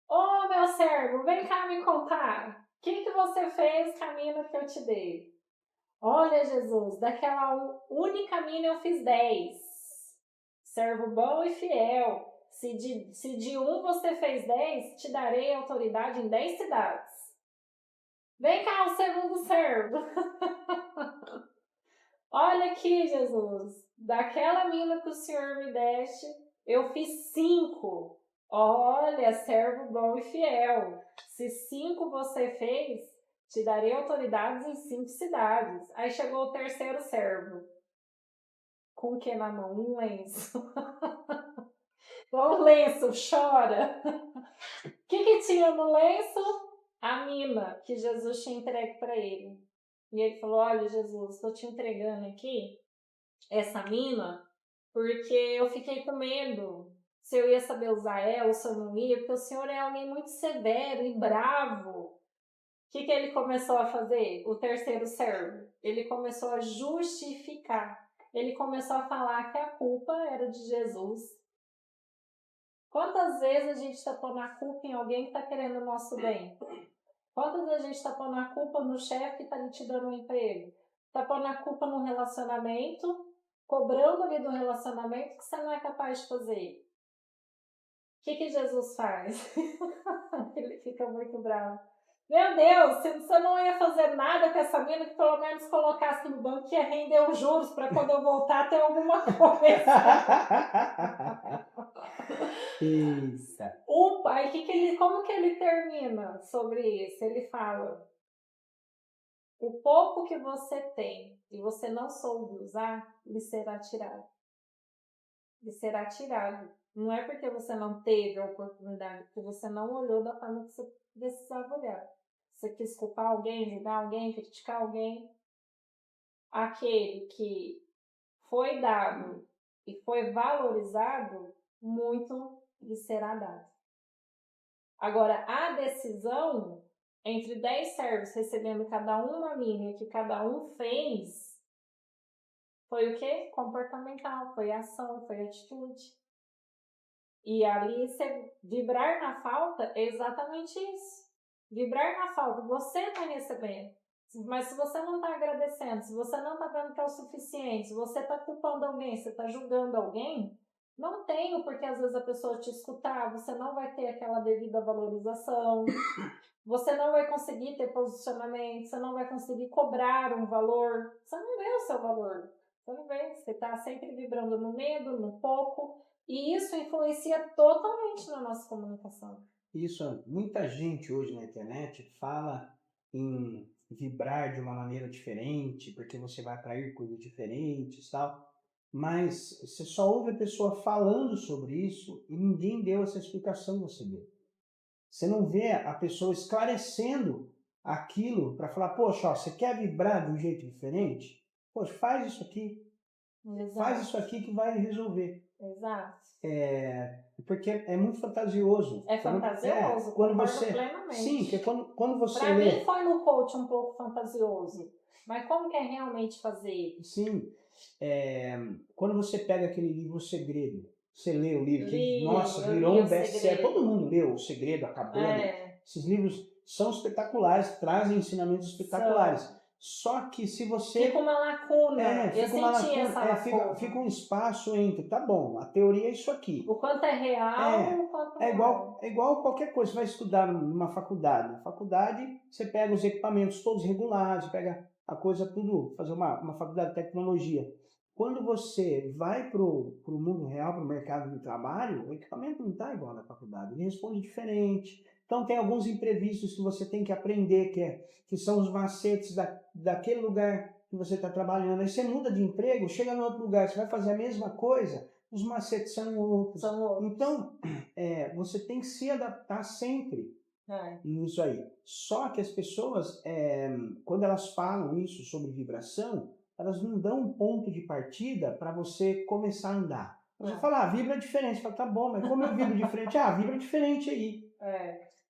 D: Ô, meu servo, vem cá me contar. O que você fez com a mina que eu te dei? Olha, Jesus, daquela única mina eu fiz 10. Servo bom e fiel. Se de um você fez 10, te darei autoridade em 10 cidades. Vem cá o segundo servo. Olha aqui, Jesus, daquela mina que o Senhor me deste, eu fiz 5. Olha, servo bom e fiel. Se 5 você fez, te darei autoridades em 5 cidades. Aí chegou o terceiro servo. Com o que na mão? Um lenço. O lenço chora. O que tinha no lenço? A mina que Jesus tinha entregue para ele. E ele falou, olha, Jesus, estou te entregando aqui essa mina porque eu fiquei com medo se eu ia saber usar ela ou se eu não ia, porque o Senhor é alguém muito severo e bravo. O que ele começou a fazer? O terceiro servo. Ele começou a justificar. Ele começou a falar que a culpa era de Jesus. Quantas vezes a gente está pondo a culpa em alguém que está querendo o nosso bem? Quantas vezes a gente está pondo a culpa no chefe que está te dando um emprego? Está pondo a culpa no relacionamento, cobrando ali do relacionamento que você não é capaz de fazer. O que Jesus faz? Ele fica muito bravo. Meu Deus, se você não ia fazer nada com essa mina, que pelo menos colocasse no banco que ia render os juros para quando eu voltar ter alguma coisa.
C: Isso.
D: O pai, como que ele termina sobre isso? Ele fala, o pouco que você tem e você não soube usar, lhe será tirado. Lhe será tirado. Não é porque você não teve a oportunidade, porque você não olhou da forma que você precisava olhar. Você quis culpar alguém, julgar alguém, criticar alguém. Aquele que foi dado e foi valorizado, muito lhe será dado. Agora, a decisão entre 10 servos recebendo cada um uma mina que cada um fez, Foi o quê? Comportamental, foi ação, foi atitude. E ali, vibrar na falta é exatamente isso. Vibrar na falta, você está recebendo. Mas se você não está agradecendo, se você não está vendo que é o suficiente, se você está culpando alguém, se está julgando alguém, não tem, porque às vezes a pessoa te escutar, você não vai ter aquela devida valorização, você não vai conseguir ter posicionamento, você não vai conseguir cobrar um valor, você não vê o seu valor, você não vê, você está sempre vibrando no medo, no pouco, e isso influencia totalmente na nossa comunicação.
C: Isso, muita gente hoje na internet fala em vibrar de uma maneira diferente, porque você vai atrair coisas diferentes e tal, mas você só ouve a pessoa falando sobre isso e ninguém deu essa explicação que você deu. Você não vê a pessoa esclarecendo aquilo para falar, poxa, ó, você quer vibrar de um jeito diferente? Poxa, faz isso aqui.
D: Exato.
C: Faz isso aqui que vai resolver.
D: Exato.
C: Porque é muito fantasioso.
D: É fantasioso,
C: quando
D: concordo
C: você,
D: plenamente.
C: sim, porque quando você
D: Para
C: lê...
D: mim foi no coach um pouco fantasioso, mas como que é realmente fazer?
C: Sim, quando você pega aquele livro O Segredo, você lê o livro, que, nossa, virou um best-seller, todo mundo leu O Segredo, A Cabana. Esses livros são espetaculares, trazem ensinamentos espetaculares. Só que se você...
D: Fica uma lacuna, eu senti essa lacuna.
C: Fica um espaço entre, tá bom, a teoria é isso aqui.
D: O quanto é real, o quanto não
C: é igual qualquer coisa, você vai estudar numa faculdade. Na faculdade, você pega os equipamentos todos regulados, pega a coisa tudo, fazer uma faculdade de tecnologia. Quando você vai para o mundo real, para o mercado de trabalho, o equipamento não está igual na faculdade, ele responde diferente. Então tem alguns imprevistos que você tem que aprender, que são os macetes daquele lugar que você está trabalhando. Aí você muda de emprego, chega no outro lugar, você vai fazer a mesma coisa, os macetes são outros. Então, você tem que se adaptar sempre nisso aí. Só que as pessoas, quando elas falam isso sobre vibração, elas não dão um ponto de partida para você começar a andar. Você fala, vibra diferente. Você fala, tá bom, mas como eu vibro diferente? Vibra diferente aí.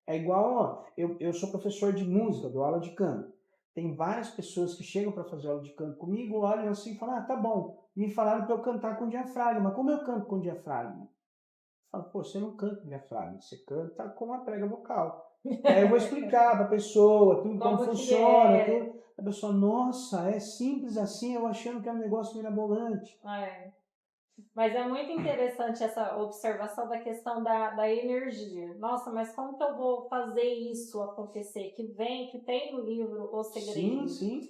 C: É igual, ó, eu sou professor de música, dou aula de canto. Tem várias pessoas que chegam para fazer aula de canto comigo, olham assim e falam, tá bom. Me falaram para eu cantar com diafragma, mas como eu canto com diafragma? Eu falo, pô, você não canta com diafragma, você canta com uma prega vocal. Aí eu vou explicar para a pessoa tudo como funciona, tudo. A pessoa, nossa, é simples assim, eu achando que é um negócio mirabolante.
D: Mas é muito interessante essa observação da questão da energia. Nossa, mas como que eu vou fazer isso acontecer? Que tem no livro O Segredo.
C: Sim.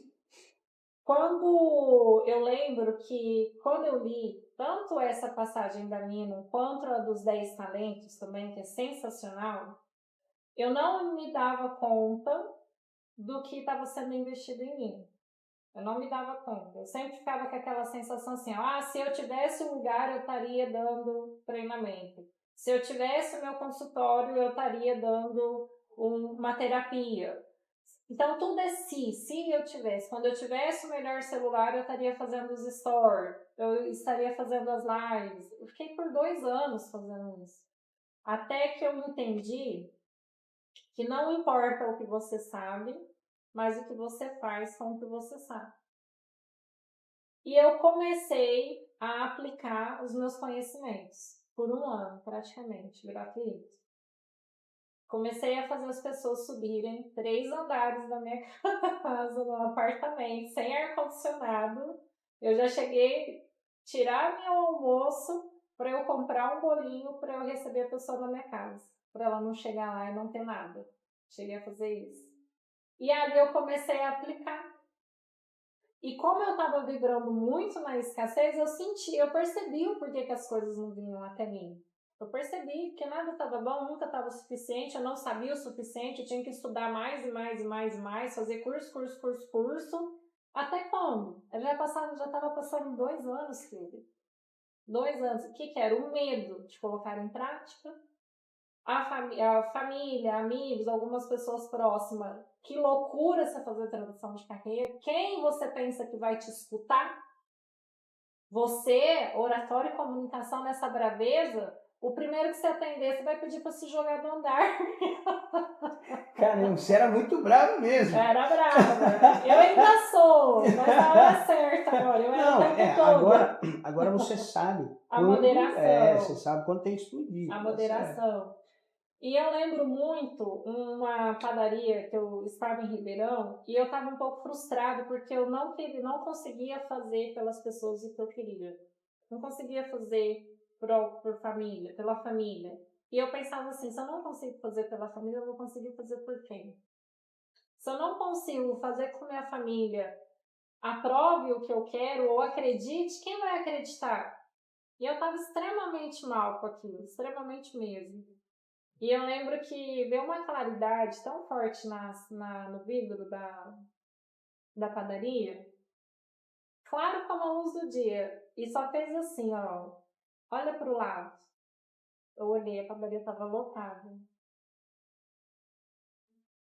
D: Quando eu lembro que, quando eu li tanto essa passagem da Nina quanto a dos 10 talentos também, que é sensacional, eu não me dava conta do que estava sendo investido em mim. Eu não me dava conta. Eu sempre ficava com aquela sensação assim, se eu tivesse um lugar, eu estaria dando treinamento. Se eu tivesse o meu consultório, eu estaria dando uma terapia. Então, tudo é se eu tivesse. Quando eu tivesse o melhor celular, eu estaria fazendo os stories, eu estaria fazendo as lives. Eu fiquei por 2 anos fazendo isso. Até que eu entendi que não importa o que você sabe, mas o que você faz com o que você sabe. E eu comecei a aplicar os meus conhecimentos por 1 ano, praticamente, gratuito. Comecei a fazer as pessoas subirem 3 andares da minha casa, no apartamento, sem ar-condicionado. Eu já cheguei a tirar meu almoço para eu comprar um bolinho para eu receber a pessoa na minha casa, para ela não chegar lá e não ter nada. Cheguei a fazer isso. E ali eu comecei a aplicar. E como eu estava vibrando muito na escassez, eu percebi o porquê que as coisas não vinham até mim. Eu percebi que nada estava bom, nunca estava suficiente, eu não sabia o suficiente, eu tinha que estudar mais e mais, fazer curso. Até quando? Eu já estava passando 2 anos, filho. 2 anos. O que era? O medo de colocar em prática. A família, amigos, algumas pessoas próximas. Que loucura você fazer transição de carreira. Quem você pensa que vai te escutar? Você, oratório e comunicação nessa braveza, O primeiro que você atender, você vai pedir para se jogar do andar.
C: Caramba, você era muito bravo mesmo.
D: Era brava. Eu ainda sou, mas na hora certa agora. Eu era
C: Não,
D: o tempo todo.
C: agora você sabe.
D: A
C: quando-
D: moderação.
C: Você sabe quando tem que explodir.
D: A
C: tá certo.
D: moderação. E eu lembro muito uma padaria que eu estava em Ribeirão e eu estava um pouco frustrada porque eu não conseguia fazer pelas pessoas o que eu queria. Não conseguia fazer por família, pela família. E eu pensava assim, se eu não consigo fazer pela família, eu vou conseguir fazer por quem? Se eu não consigo fazer com que minha família aprove o que eu quero ou acredite, quem vai acreditar? E eu estava extremamente mal com aquilo, extremamente mesmo. E eu lembro que veio uma claridade tão forte no vidro da padaria, claro como a luz do dia, e só fez assim, ó, olha para o lado. Eu olhei, a padaria estava lotada.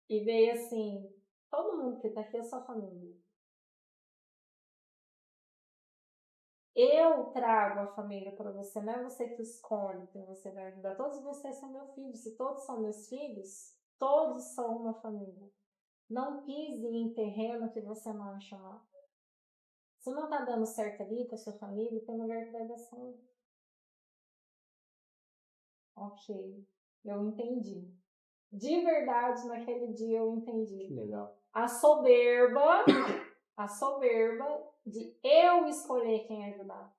D: E veio assim, todo mundo que está aqui é sua família. Eu trago a família para você, não é você que escolhe quem você vai ajudar. Todos vocês são meus filhos, se todos são meus filhos, todos são uma família. Não pise em terreno que você não acha lá. Se não tá dando certo ali com a sua família, tem lugar que vai dar certo. Ok, eu entendi. De verdade, naquele dia eu entendi.
C: Que legal.
D: A soberba de eu escolher quem ajudar.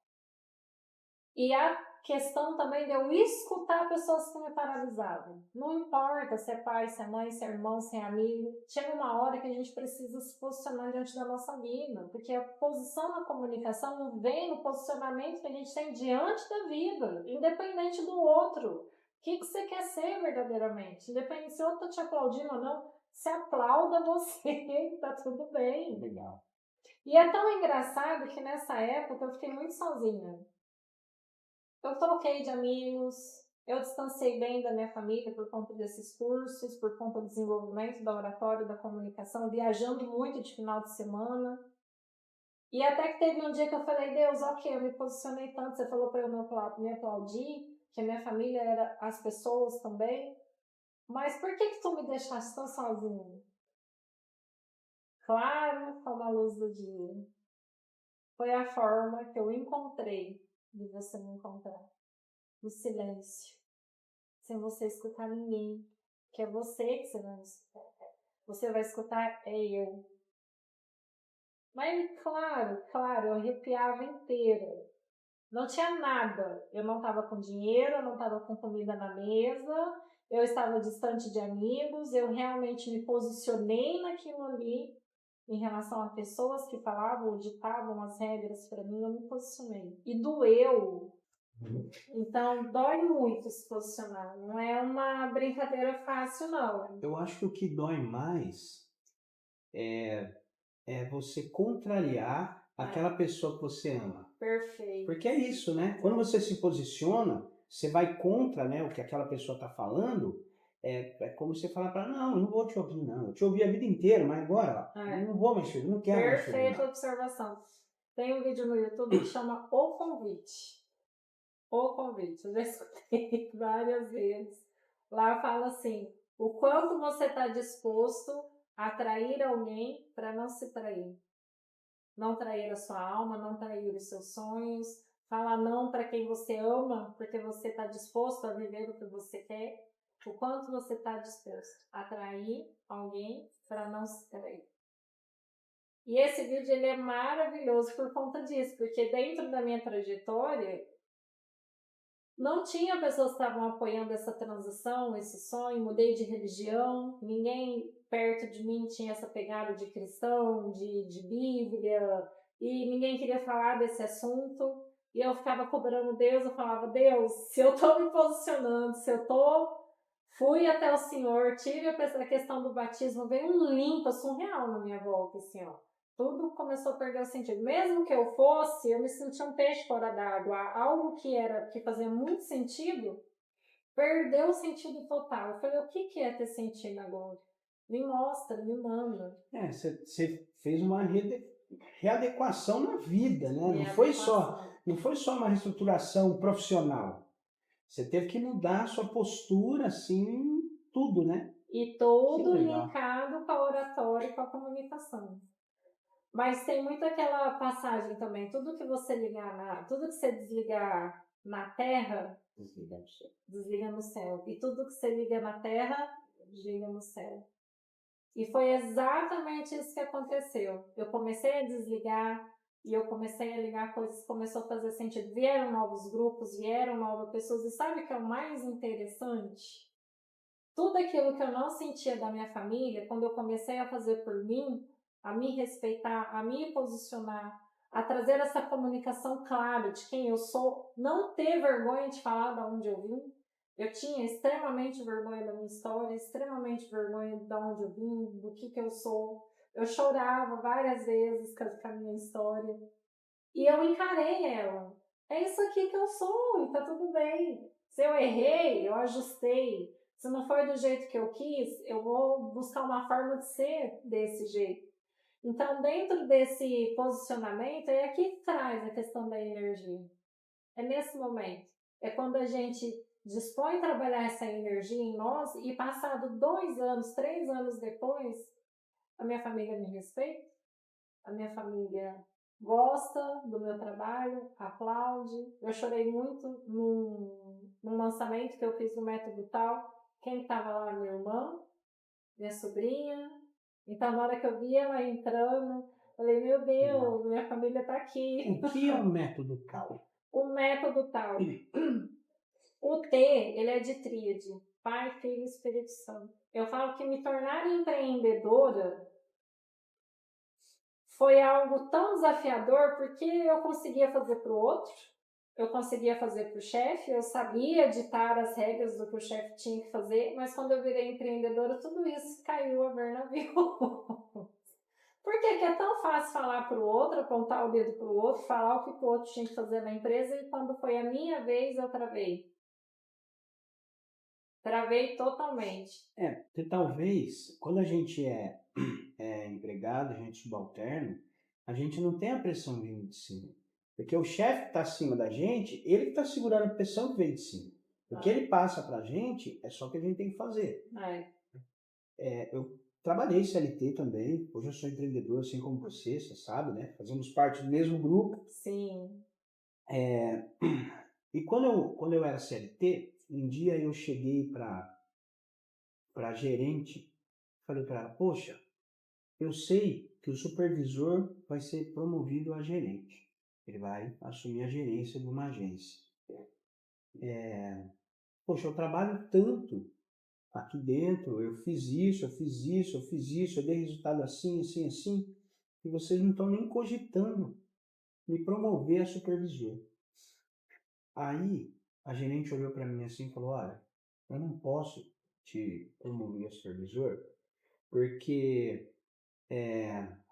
D: E a questão também de eu escutar pessoas que me paralisavam. Não importa se é pai, se é mãe, se é irmão, se é amigo. Chega uma hora que a gente precisa se posicionar diante da nossa vida. Porque a posição na comunicação vem no posicionamento que a gente tem diante da vida, independente do outro. O que você quer ser verdadeiramente? Independente se o outro está te aplaudindo ou não, se aplauda você, tá tudo bem.
C: Legal.
D: E é tão engraçado que nessa época eu fiquei muito sozinha. Eu troquei de amigos, eu distanciei bem da minha família por conta desses cursos, por conta do desenvolvimento da oratória, da comunicação, viajando muito de final de semana. E até que teve um dia que eu falei, Deus, ok, eu me posicionei tanto, você falou para eu me aplaudir, que a minha família era as pessoas também, mas por que tu me deixaste tão sozinho? Claro, como a luz do dia. Foi a forma que eu encontrei de você me encontrar. No silêncio. Sem você escutar ninguém. Que é você que você vai escutar. Você vai escutar é eu. Mas claro, eu arrepiava inteira. Não tinha nada. Eu não estava com dinheiro, eu não estava com comida na mesa, eu estava distante de amigos, eu realmente me posicionei naquilo ali em relação a pessoas que falavam ou ditavam as regras para mim, eu me posicionei. E doeu. Então, dói muito se posicionar. Não é uma brincadeira fácil, não.
C: Eu acho que o que dói mais é você contrariar aquela pessoa que você ama.
D: Perfeito.
C: Porque é isso, né? Quando você se posiciona, você vai contra, né, o que aquela pessoa está falando, é como você falar para ela, não, eu não vou te ouvir, não. Eu te ouvi a vida inteira, mas agora eu não vou mais te ouvir, não quero mais te ouvir.
D: Perfeita observação. Tem um vídeo no YouTube que chama O Convite. O Convite. Eu já escutei várias vezes. Lá fala assim, o quanto você está disposto a atrair alguém para não se trair. Não trair a sua alma, não trair os seus sonhos. Falar não para quem você ama, porque você está disposto a viver o que você quer. O quanto você está disposto a atrair alguém para não se trair. E esse vídeo ele é maravilhoso por conta disso, porque dentro da minha trajetória, não tinha pessoas que estavam apoiando essa transição, esse sonho, mudei de religião, ninguém perto de mim tinha essa pegada de cristão, de Bíblia, e ninguém queria falar desse assunto, e eu ficava cobrando Deus, eu falava, Deus, se eu estou me posicionando, fui até o Senhor, tive a questão do batismo, veio um limpo surreal na minha volta, assim, ó. Tudo começou a perder o sentido. Mesmo que eu fosse, eu me sentia um peixe fora d'água. Algo que fazia muito sentido, perdeu o sentido total. Eu falei, o que é ter sentido agora? Me mostra, me manda.
C: Você fez uma readequação na vida, né? Não foi só uma reestruturação profissional. Você teve que mudar a sua postura, assim, tudo, né?
D: E tudo
C: Que legal.
D: linkado com a oratória e com a comunicação. Mas tem muito aquela passagem também, tudo que você desligar na terra, desliga no céu. E tudo que você liga na terra, desliga no céu. E foi exatamente isso que aconteceu. Eu comecei a desligar e eu comecei a ligar coisas, começou a fazer sentido. Vieram novos grupos, vieram novas pessoas. E sabe o que é o mais interessante? Tudo aquilo que eu não sentia da minha família, quando eu comecei a fazer por mim, a me respeitar, a me posicionar, a trazer essa comunicação clara de quem eu sou, não ter vergonha de falar de onde eu vim. Eu tinha extremamente vergonha da minha história, extremamente vergonha de onde eu vim, do que eu sou. Eu chorava várias vezes com a minha história. E eu encarei ela. É isso aqui que eu sou, e tá tudo bem. Se eu errei, eu ajustei. Se não foi do jeito que eu quis, eu vou buscar uma forma de ser desse jeito. Então, dentro desse posicionamento, é aqui que traz a questão da energia. É nesse momento. É quando a gente dispõe a trabalhar essa energia em nós e passado 2 anos, 3 anos depois, a minha família me respeita, a minha família gosta do meu trabalho, aplaude. Eu chorei muito num lançamento que eu fiz no Método Tal. Quem estava lá? Minha irmã, minha sobrinha. Então, na hora que eu vi ela entrando, falei, meu Deus, minha família está aqui.
C: O que é o método CAL?
D: O Método Tal. O T, ele é de tríade. Pai, Filho e Espírito Santo. Eu falo que me tornar empreendedora foi algo tão desafiador porque eu conseguia fazer para o outro, eu conseguia fazer para o chefe, eu sabia ditar as regras do que o chefe tinha que fazer, mas quando eu virei empreendedora, tudo isso caiu a ver navio. Por que é tão fácil falar para o outro, apontar o dedo para o outro, falar o que o outro tinha que fazer na empresa, e quando foi a minha vez, eu travei. Travei totalmente.
C: Porque talvez, quando a gente é empregado, a gente é subalterno, a gente não tem a pressão vindo de cima. Porque o chefe que está acima da gente, ele que está segurando a pressão que veio de cima. O que ele passa para a gente é só o que a gente tem que fazer. Eu trabalhei CLT também, hoje eu sou empreendedor, assim como você sabe, né? Fazemos parte do mesmo grupo.
D: Sim.
C: E quando eu era CLT, um dia eu cheguei para gerente, falei para ela, poxa, eu sei que o supervisor vai ser promovido a gerente. Ele vai assumir a gerência de uma agência. Poxa, eu trabalho tanto aqui dentro, eu fiz isso, eu dei resultado assim, assim, assim, e vocês não estão nem cogitando me promover a supervisor. Aí a gerente olhou para mim assim e falou, olha, eu não posso te promover a supervisor porque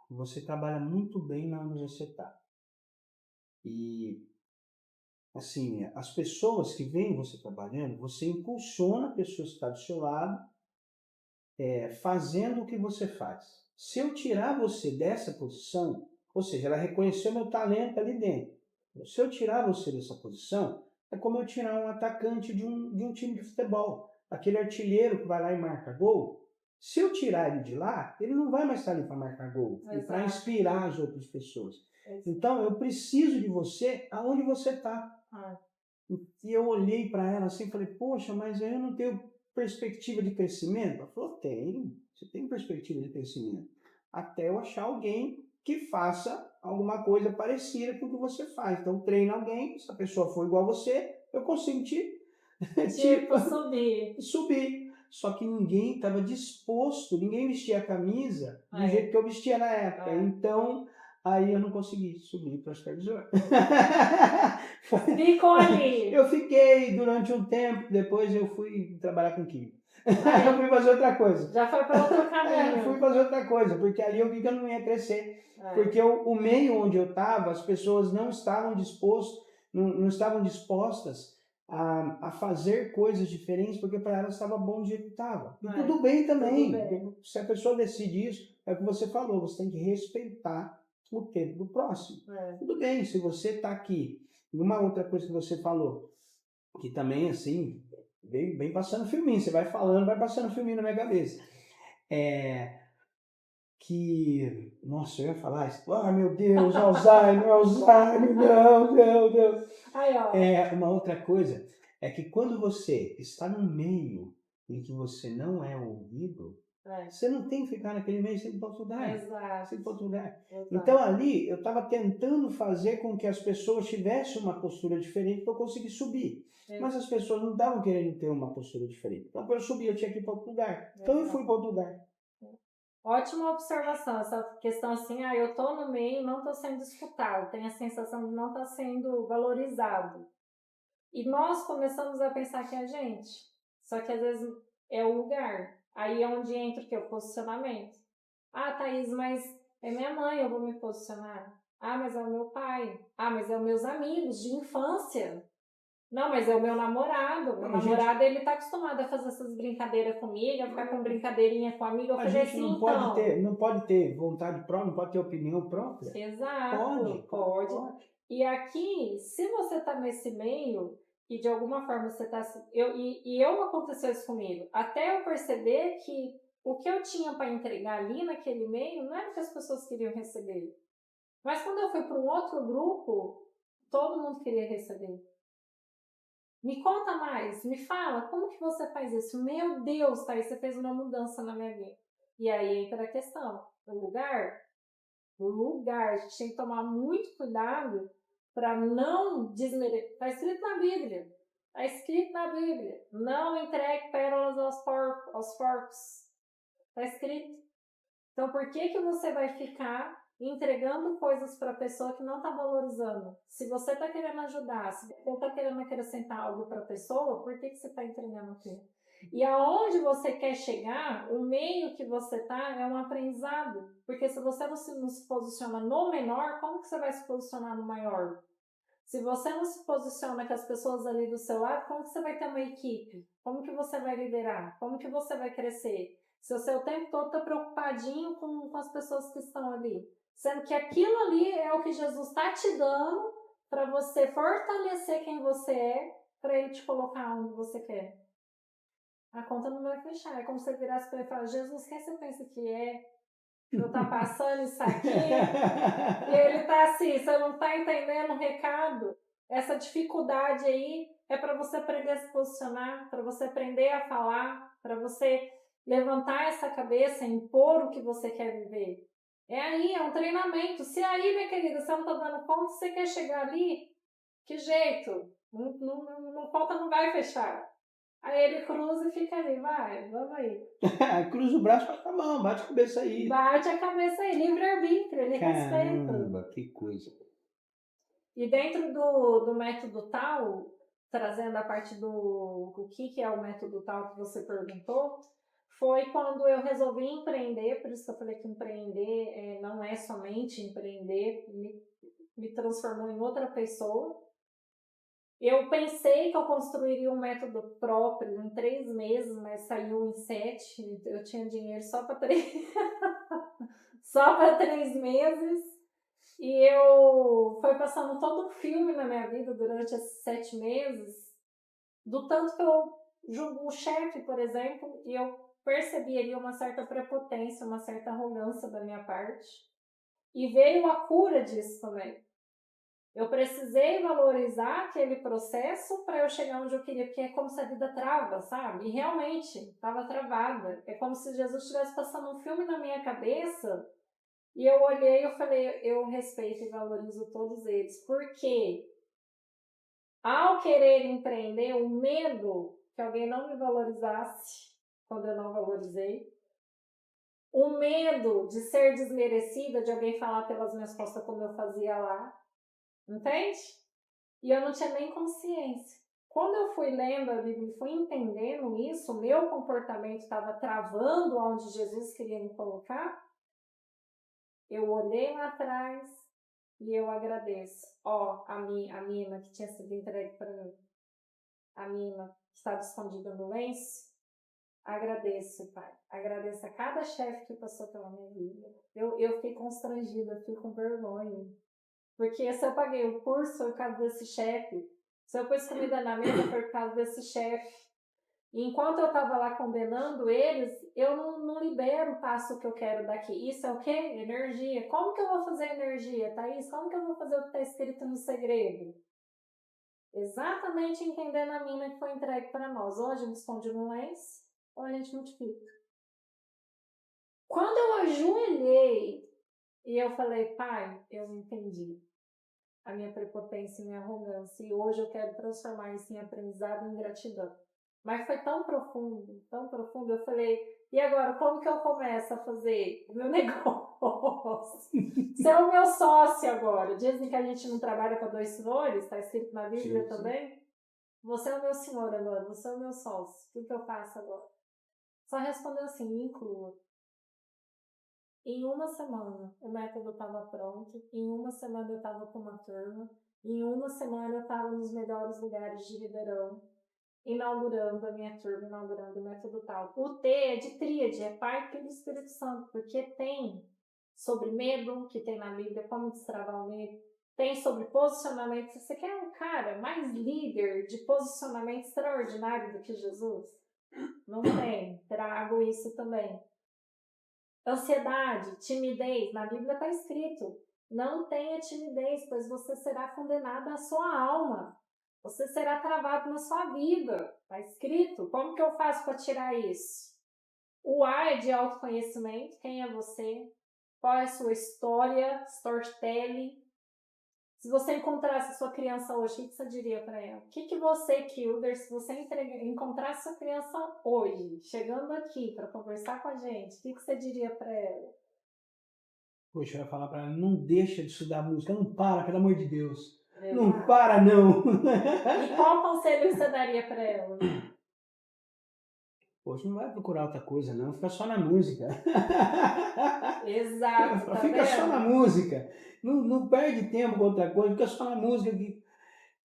C: você trabalha muito bem na onde você está. E, assim, as pessoas que veem você trabalhando, você impulsiona a pessoa que está do seu lado, fazendo o que você faz. Se eu tirar você dessa posição, ou seja, ela reconheceu meu talento ali dentro. Se eu tirar você dessa posição, é como eu tirar um atacante de um time de futebol. Aquele artilheiro que vai lá e marca gol. Se eu tirar ele de lá, ele não vai mais estar ali para marcar gol e para inspirar as outras pessoas. Então, eu preciso de você aonde você está. E eu olhei para ela assim e falei, poxa, mas eu não tenho perspectiva de crescimento? Ela falou, você tem perspectiva de crescimento. Até eu achar alguém que faça alguma coisa parecida com o que você faz. Então, treina alguém, se a pessoa for igual a você, eu consigo subir. Só que ninguém estava disposto, ninguém vestia a camisa do jeito que eu vestia na época. Então, aí eu não consegui subir para supervisor.
D: Ficou ali.
C: Eu fiquei durante um tempo, depois eu fui trabalhar com química. Eu fui fazer outra coisa.
D: Já foi para outro caminho.
C: Fui fazer outra coisa, porque ali eu vi que eu não ia crescer. Porque o meio onde eu estava, as pessoas não estavam não estavam dispostas a fazer coisas diferentes, porque para elas estava bom do jeito que estava. E tudo bem também. Tudo bem. Se a pessoa decide isso, é o que você falou, você tem que respeitar o tempo do próximo. Tudo bem, se você está aqui. Uma outra coisa que você falou, que também, assim, vem passando filminho. Você vai falando, vai passando filminho na minha cabeça. Nossa, eu ia falar isso. Ah, meu Deus, Alzheimer, Alzheimer, não.
D: Aí, ó.
C: Uma outra coisa é que quando você está num meio em que você não é ouvido, você não tem que ficar naquele meio sem oportunidade.
D: Exato.
C: Sem oportunidade.
D: Exato.
C: Então ali eu estava tentando fazer com que as pessoas tivessem uma postura diferente para eu conseguir subir. Mas as pessoas não estavam querendo ter uma postura diferente. Então para eu subir eu tinha que ir para outro lugar. Então eu fui para outro lugar.
D: Ótima observação, essa questão assim, eu tô no meio, não tô sendo escutado, tenho a sensação de não estar sendo valorizado. E nós começamos a pensar que é a gente, só que às vezes é o lugar. Aí é onde entra o que? O posicionamento. Ah, Thaís, mas é minha mãe, eu vou me posicionar. Ah, mas é o meu pai. Ah, mas é os meus amigos de infância. Não, mas é o meu namorado. Meu namorado, ele tá acostumado a fazer essas brincadeiras comigo, a ficar com brincadeirinha com amigo. Eu
C: A
D: falei
C: gente
D: assim,
C: não pode ter vontade própria, não pode ter opinião própria.
D: Exato, pode. E aqui, se você tá nesse meio e de alguma forma você tá... Eu aconteceu isso comigo. Até eu perceber que o que eu tinha para entregar ali naquele meio não era o que as pessoas queriam receber. Mas quando eu fui para um outro grupo, todo mundo queria receber. Me conta mais, me fala, como que você faz isso? Meu Deus, Thaís, você fez uma mudança na minha vida. E aí entra a questão, o lugar, a gente tem que tomar muito cuidado para não desmerecer. Está escrito na Bíblia, não entregue pérolas aos porcos. Está escrito. Então, por que você vai ficar entregando coisas para a pessoa que não está valorizando? Se você está querendo ajudar, se você está querendo acrescentar algo para a pessoa, por que você está entregando aquilo? E aonde você quer chegar, o meio que você está é um aprendizado. Porque se você não se posiciona no menor, como que você vai se posicionar no maior? Se você não se posiciona com as pessoas ali do seu lado, como que você vai ter uma equipe? Como que você vai liderar? Como que você vai crescer? Se você o tempo todo está preocupadinho com as pessoas que estão ali. Sendo que aquilo ali é o que Jesus está te dando para você fortalecer quem você é, para Ele te colocar onde você quer. A conta não vai fechar. É como se você virasse para Ele e falasse, Jesus, quem você pensa que é? Eu tá passando isso aqui? E Ele tá assim, você não tá entendendo o recado? Essa dificuldade aí é para você aprender a se posicionar, para você aprender a falar, para você levantar essa cabeça, impor o que você quer viver. É um treinamento. Se aí, minha querida, você não tá dando conta, você quer chegar ali, que jeito? Não conta, não vai fechar. Aí ele cruza e fica ali, vamos aí.
C: Cruza o braço e bate a mão, bate a cabeça aí.
D: Bate a cabeça aí, livre-arbítrio, ele respeita.
C: Caramba, que coisa.
D: E dentro do método tal, trazendo a parte do que é o método tal que você perguntou, foi quando eu resolvi empreender, por isso que eu falei que empreender não é somente empreender, me transformou em outra pessoa. Eu pensei que eu construiria um método próprio em 3 meses, mas saiu em 7, eu tinha dinheiro só para 3 meses. E foi passando todo um filme na minha vida durante esses 7 meses, do tanto que eu julgo o chefe, por exemplo, e eu percebi ali uma certa prepotência, uma certa arrogância da minha parte. E veio a cura disso também. Eu precisei valorizar aquele processo para eu chegar onde eu queria, porque é como se a vida trava, sabe? E realmente, estava travada. É como se Jesus estivesse passando um filme na minha cabeça. E eu olhei e falei, eu respeito e valorizo todos eles. Porque ao querer empreender, o medo que alguém não me valorizasse quando eu não valorizei, o medo de ser desmerecida, de alguém falar pelas minhas costas como eu fazia lá, entende? E eu não tinha nem consciência. Quando eu fui lendo a Bíblia e fui entendendo isso, o meu comportamento estava travando onde Jesus queria me colocar, eu olhei lá atrás e eu agradeço. A mina que tinha sido entregue para mim, a mina que estava escondida no lenço, agradeço, Pai. Agradeço a cada chefe que passou pela minha vida. Eu fiquei constrangida, eu fiquei com vergonha. Porque se eu paguei o curso por causa desse chefe, Se eu pus comida na mesa foi por causa desse chefe. E enquanto eu estava lá condenando eles, eu não libero o passo que eu quero daqui. Isso é o quê? Energia. Como que eu vou fazer energia, Thaís? Como que eu vou fazer o que está escrito no segredo? Exatamente entendendo a mina que foi entregue para nós. Ou a gente esconde no lenço, ou a gente multiplica. Quando eu ajoelhei e eu falei, pai, eu entendi a minha prepotência e minha arrogância. E hoje eu quero transformar isso em aprendizado e em gratidão. Mas foi tão profundo, eu falei, e agora, como que eu começo a fazer o meu negócio? Você é o meu sócio agora. Dizem que a gente não trabalha para dois senhores, está escrito na Bíblia sim, também. Sim. Você é o meu senhor agora, você é o meu sócio. O que eu faço agora? Só respondeu assim, inclua. Em uma semana o método estava pronto, em uma semana eu estava com uma turma, em uma semana eu estava nos melhores lugares de Ribeirão, inaugurando a minha turma, inaugurando o método tal. O T é de tríade, é Pai, Filho e Espírito Santo, porque tem sobre medo, que tem na Bíblia, como destravar o medo, tem sobre posicionamento. Se você quer um cara mais líder de posicionamento extraordinário do que Jesus, não tem, trago isso também. Ansiedade, timidez, na Bíblia está escrito, não tenha timidez, pois você será condenado à sua alma. Você será travado na sua vida. Está escrito. Como que eu faço para tirar isso? O A é de autoconhecimento. Quem é você? Qual é a sua história? Storytelling. Se você encontrasse a sua criança hoje, o que você diria para ela? O que você, Kilder, se você encontrasse a sua criança hoje, chegando aqui para conversar com a gente, o que você diria para ela?
C: Poxa, eu ia falar para ela, não deixa de estudar música, não para, pelo amor de Deus. Não para, não.
D: E qual conselho você daria para ela?
C: Poxa, não vai procurar outra coisa, não. Fica só na música.
D: Exato. Tá
C: fica
D: vendo?
C: só na música. Não perde tempo com outra coisa, fica só na música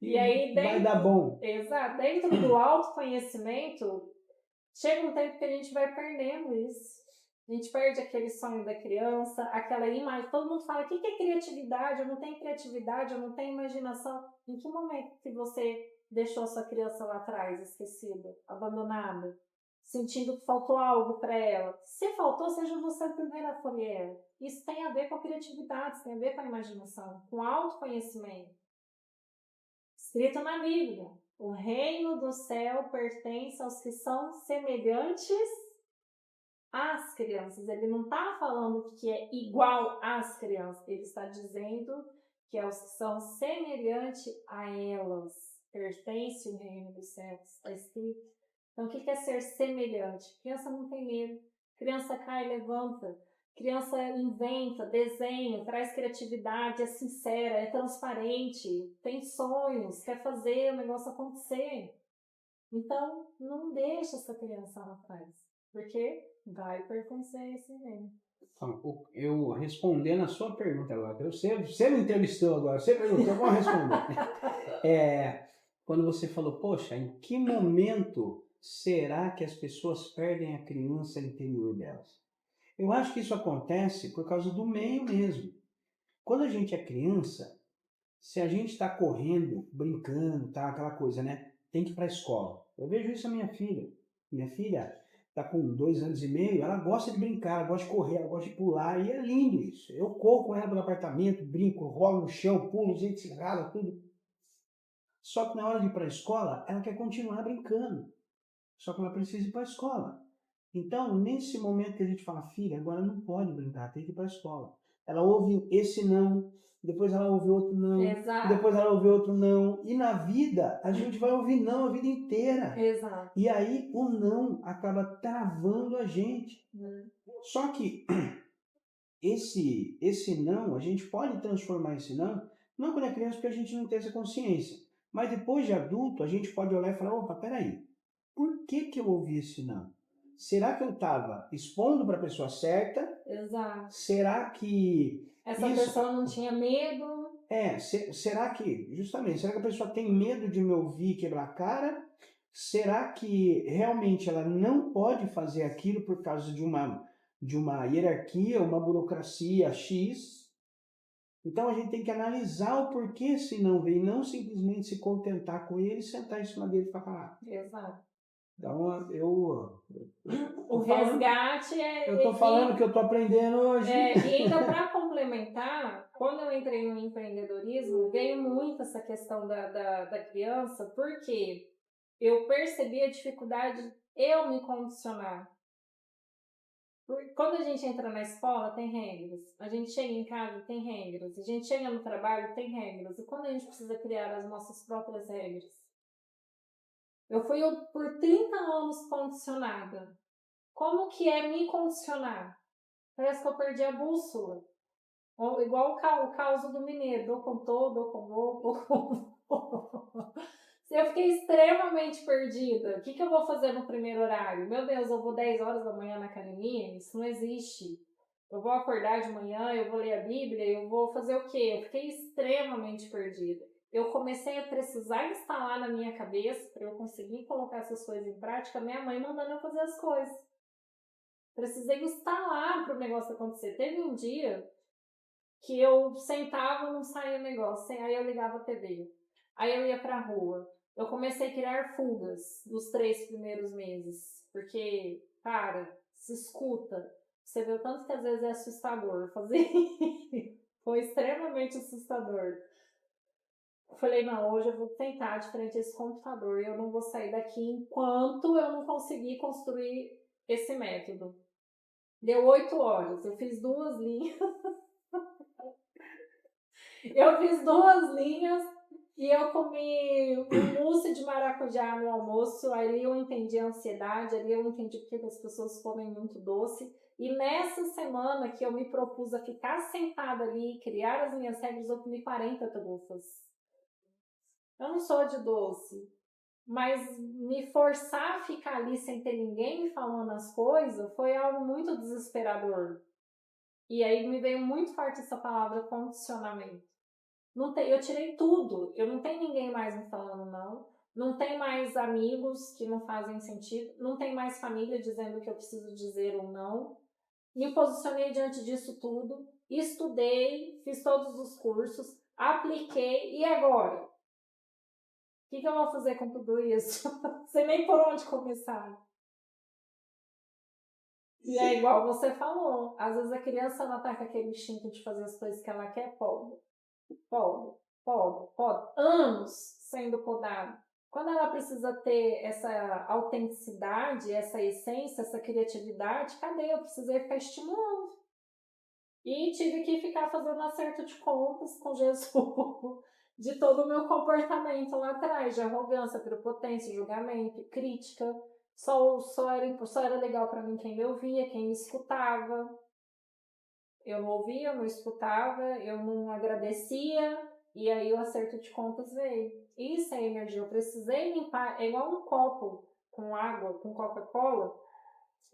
D: e aí,
C: vai dar bom.
D: Exato. Dentro do autoconhecimento, chega um tempo que a gente vai perdendo isso. A gente perde aquele sonho da criança, aquela imagem. Todo mundo fala, o que é criatividade? Eu não tenho criatividade, eu não tenho imaginação. Em que momento que você deixou sua criança lá atrás, esquecida, abandonada, sentindo que faltou algo para ela? Se faltou, seja você a primeira a acolher ela. Isso tem a ver com a criatividade, isso tem a ver com a imaginação, com autoconhecimento. Escrito na Bíblia, o reino do céu pertence aos que são semelhantes às crianças. Ele não está falando que é igual às crianças, ele está dizendo que é os que são semelhantes a elas. Pertence o reino dos céus, está escrito. Então, o que é ser semelhante? Criança não tem medo, criança cai e levanta, criança inventa, desenha, traz criatividade, é sincera, é transparente, tem sonhos, quer fazer o negócio acontecer. Então, não deixa essa criança lá atrás, porque vai pertencer a esse reino.
C: Então, eu respondendo a sua pergunta agora, você me entrevistou agora, você perguntou, eu vou responder. Quando você falou, poxa, em que momento será que as pessoas perdem a criança interior delas? Eu acho que isso acontece por causa do meio mesmo. Quando a gente é criança, se a gente está correndo, brincando, tá, aquela coisa, né? Tem que ir para a escola. Eu vejo isso na minha filha. Minha filha está com 2 anos e meio, ela gosta de brincar, ela gosta de correr, ela gosta de pular, e é lindo isso. Eu corro com ela pelo apartamento, brinco, rolo no chão, pulo, gente se rala, tudo. Só que na hora de ir para a escola, ela quer continuar brincando. Só que ela precisa ir para a escola. Então, nesse momento que a gente fala, filha, agora não pode brincar, tem que ir para a escola. Ela ouve esse não, depois ela ouve outro não, depois ela ouve outro não. E na vida, a gente vai ouvir não a vida inteira.
D: Exato.
C: E aí, o não acaba travando a gente. Só que esse não, a gente pode transformar esse não quando é criança, porque a gente não tem essa consciência. Mas depois de adulto, a gente pode olhar e falar, opa, peraí, por que eu ouvi esse não? Será que eu estava expondo para a pessoa certa?
D: Exato.
C: Será que
D: essa pessoa não tinha medo?
C: Será que a pessoa tem medo de me ouvir e quebrar a cara? Será que realmente ela não pode fazer aquilo por causa de uma hierarquia, uma burocracia X? Então a gente tem que analisar o porquê se não vem, não simplesmente se contentar com ele, sentar em cima dele e ficar calado.
D: Exato.
C: Então
D: O resgate
C: eu tô falando que eu tô aprendendo hoje.
D: E ainda para complementar, quando eu entrei no empreendedorismo, veio muito essa questão da criança, porque eu percebi a dificuldade de eu me condicionar. Quando a gente entra na escola, tem regras. A gente chega em casa, tem regras. A gente chega no trabalho, tem regras. E quando a gente precisa criar as nossas próprias regras? Eu fui por 30 anos condicionada. Como que é me condicionar? Parece que eu perdi a bússola. Igual o caos do mineiro. Dou com todo, dou com vou. Eu fiquei extremamente perdida. O que eu vou fazer no primeiro horário? Meu Deus, eu vou 10 horas da manhã na academia? Isso não existe. Eu vou acordar de manhã, eu vou ler a Bíblia, eu vou fazer o quê? Eu fiquei extremamente perdida. Eu comecei a precisar instalar na minha cabeça, para eu conseguir colocar essas coisas em prática, minha mãe mandando eu fazer as coisas. Precisei instalar para o negócio acontecer. Teve um dia que eu sentava e não saía o negócio, aí eu ligava a TV. Aí eu ia pra rua. Eu comecei a criar fugas nos 3 primeiros meses. Porque, cara, se escuta. Você vê o tanto que às vezes é assustador fazer. Foi extremamente assustador. Eu falei, não, hoje eu vou tentar de frente a esse computador e eu não vou sair daqui enquanto eu não conseguir construir esse método. Deu 8 horas, eu fiz 2 linhas. Eu fiz 2 linhas e eu comi um mousse de maracujá no almoço. Aí eu entendi a ansiedade, ali eu entendi porque as pessoas comem muito doce. E nessa semana que eu me propus a ficar sentada ali e criar as minhas regras, eu comi 40 trufas. Eu não sou de doce, mas me forçar a ficar ali sem ter ninguém me falando as coisas foi algo muito desesperador. E aí me veio muito forte essa palavra condicionamento. Não tem, eu tirei tudo, eu não tenho ninguém mais me falando não tem mais amigos que não fazem sentido, não tem mais família dizendo o que eu preciso dizer ou não. Me posicionei diante disso tudo, estudei, fiz todos os cursos, apliquei, e agora? O que eu vou fazer com tudo isso? Não sei nem por onde começar. E é igual você falou, às vezes a criança não tá com aquele instinto de fazer as coisas que ela quer, pode. Anos sendo podado. Quando ela precisa ter essa autenticidade, essa essência, essa criatividade, cadê? Eu precisei ficar estimulando. E tive que ficar fazendo acerto de contas com Jesus de todo o meu comportamento lá atrás, de arrogância, prepotência, julgamento, crítica. Só era legal para mim quem me ouvia, quem me escutava. Eu não ouvia, eu não escutava, eu não agradecia, e aí o acerto de contas veio. Isso é energia. Eu precisei limpar, é igual um copo com água, com Coca-Cola,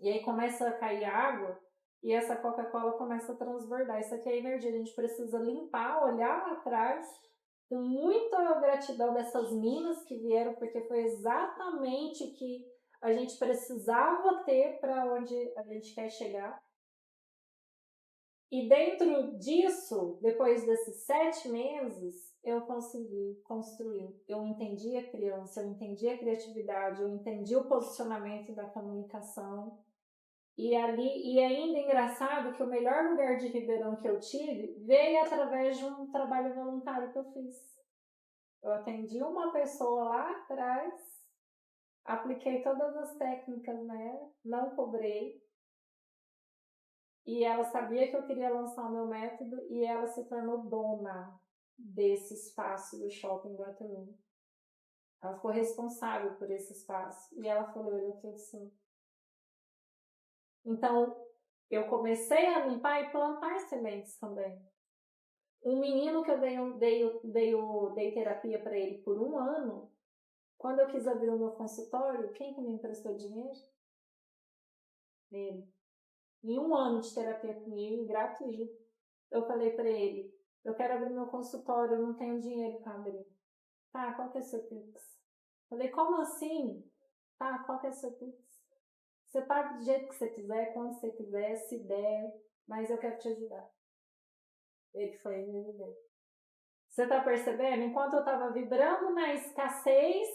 D: e aí começa a cair água, e essa Coca-Cola começa a transbordar. Isso aqui é energia. A gente precisa limpar, olhar lá atrás, com muita gratidão dessas minas que vieram, porque foi exatamente o que a gente precisava ter para onde a gente quer chegar. E dentro disso, depois desses 7 meses, eu consegui construir. Eu entendi a criança, eu entendi a criatividade, eu entendi o posicionamento da comunicação. E ainda engraçado que o melhor lugar de Ribeirão que eu tive veio através de um trabalho voluntário que eu fiz. Eu atendi uma pessoa lá atrás, apliquei todas as técnicas nela, não cobrei. E ela sabia que eu queria lançar o meu método e ela se tornou dona desse espaço do Shopping Guatemi. Ela ficou responsável por esse espaço. E ela falou, eu quero sim. Então, eu comecei a limpar e plantar sementes também. Um menino que eu dei terapia para ele por 1 ano, quando eu quis abrir o meu consultório, quem que me emprestou dinheiro? Ele. Em 1 ano de terapia comigo, gratuito, eu falei para ele, eu quero abrir meu consultório, eu não tenho dinheiro para abrir. Tá, qual que é o seu Pix? Falei, como assim? Tá, qual que é o seu Pix? Você paga do jeito que você quiser, quando você quiser, se der, mas eu quero te ajudar. Ele foi e me ajudou. Você tá percebendo? Enquanto eu tava vibrando na escassez,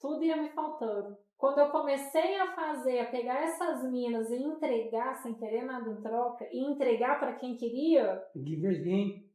D: tudo ia me faltando. Quando eu comecei a pegar essas minas e entregar sem querer nada em troca, e entregar para quem queria...
C: Giver's game.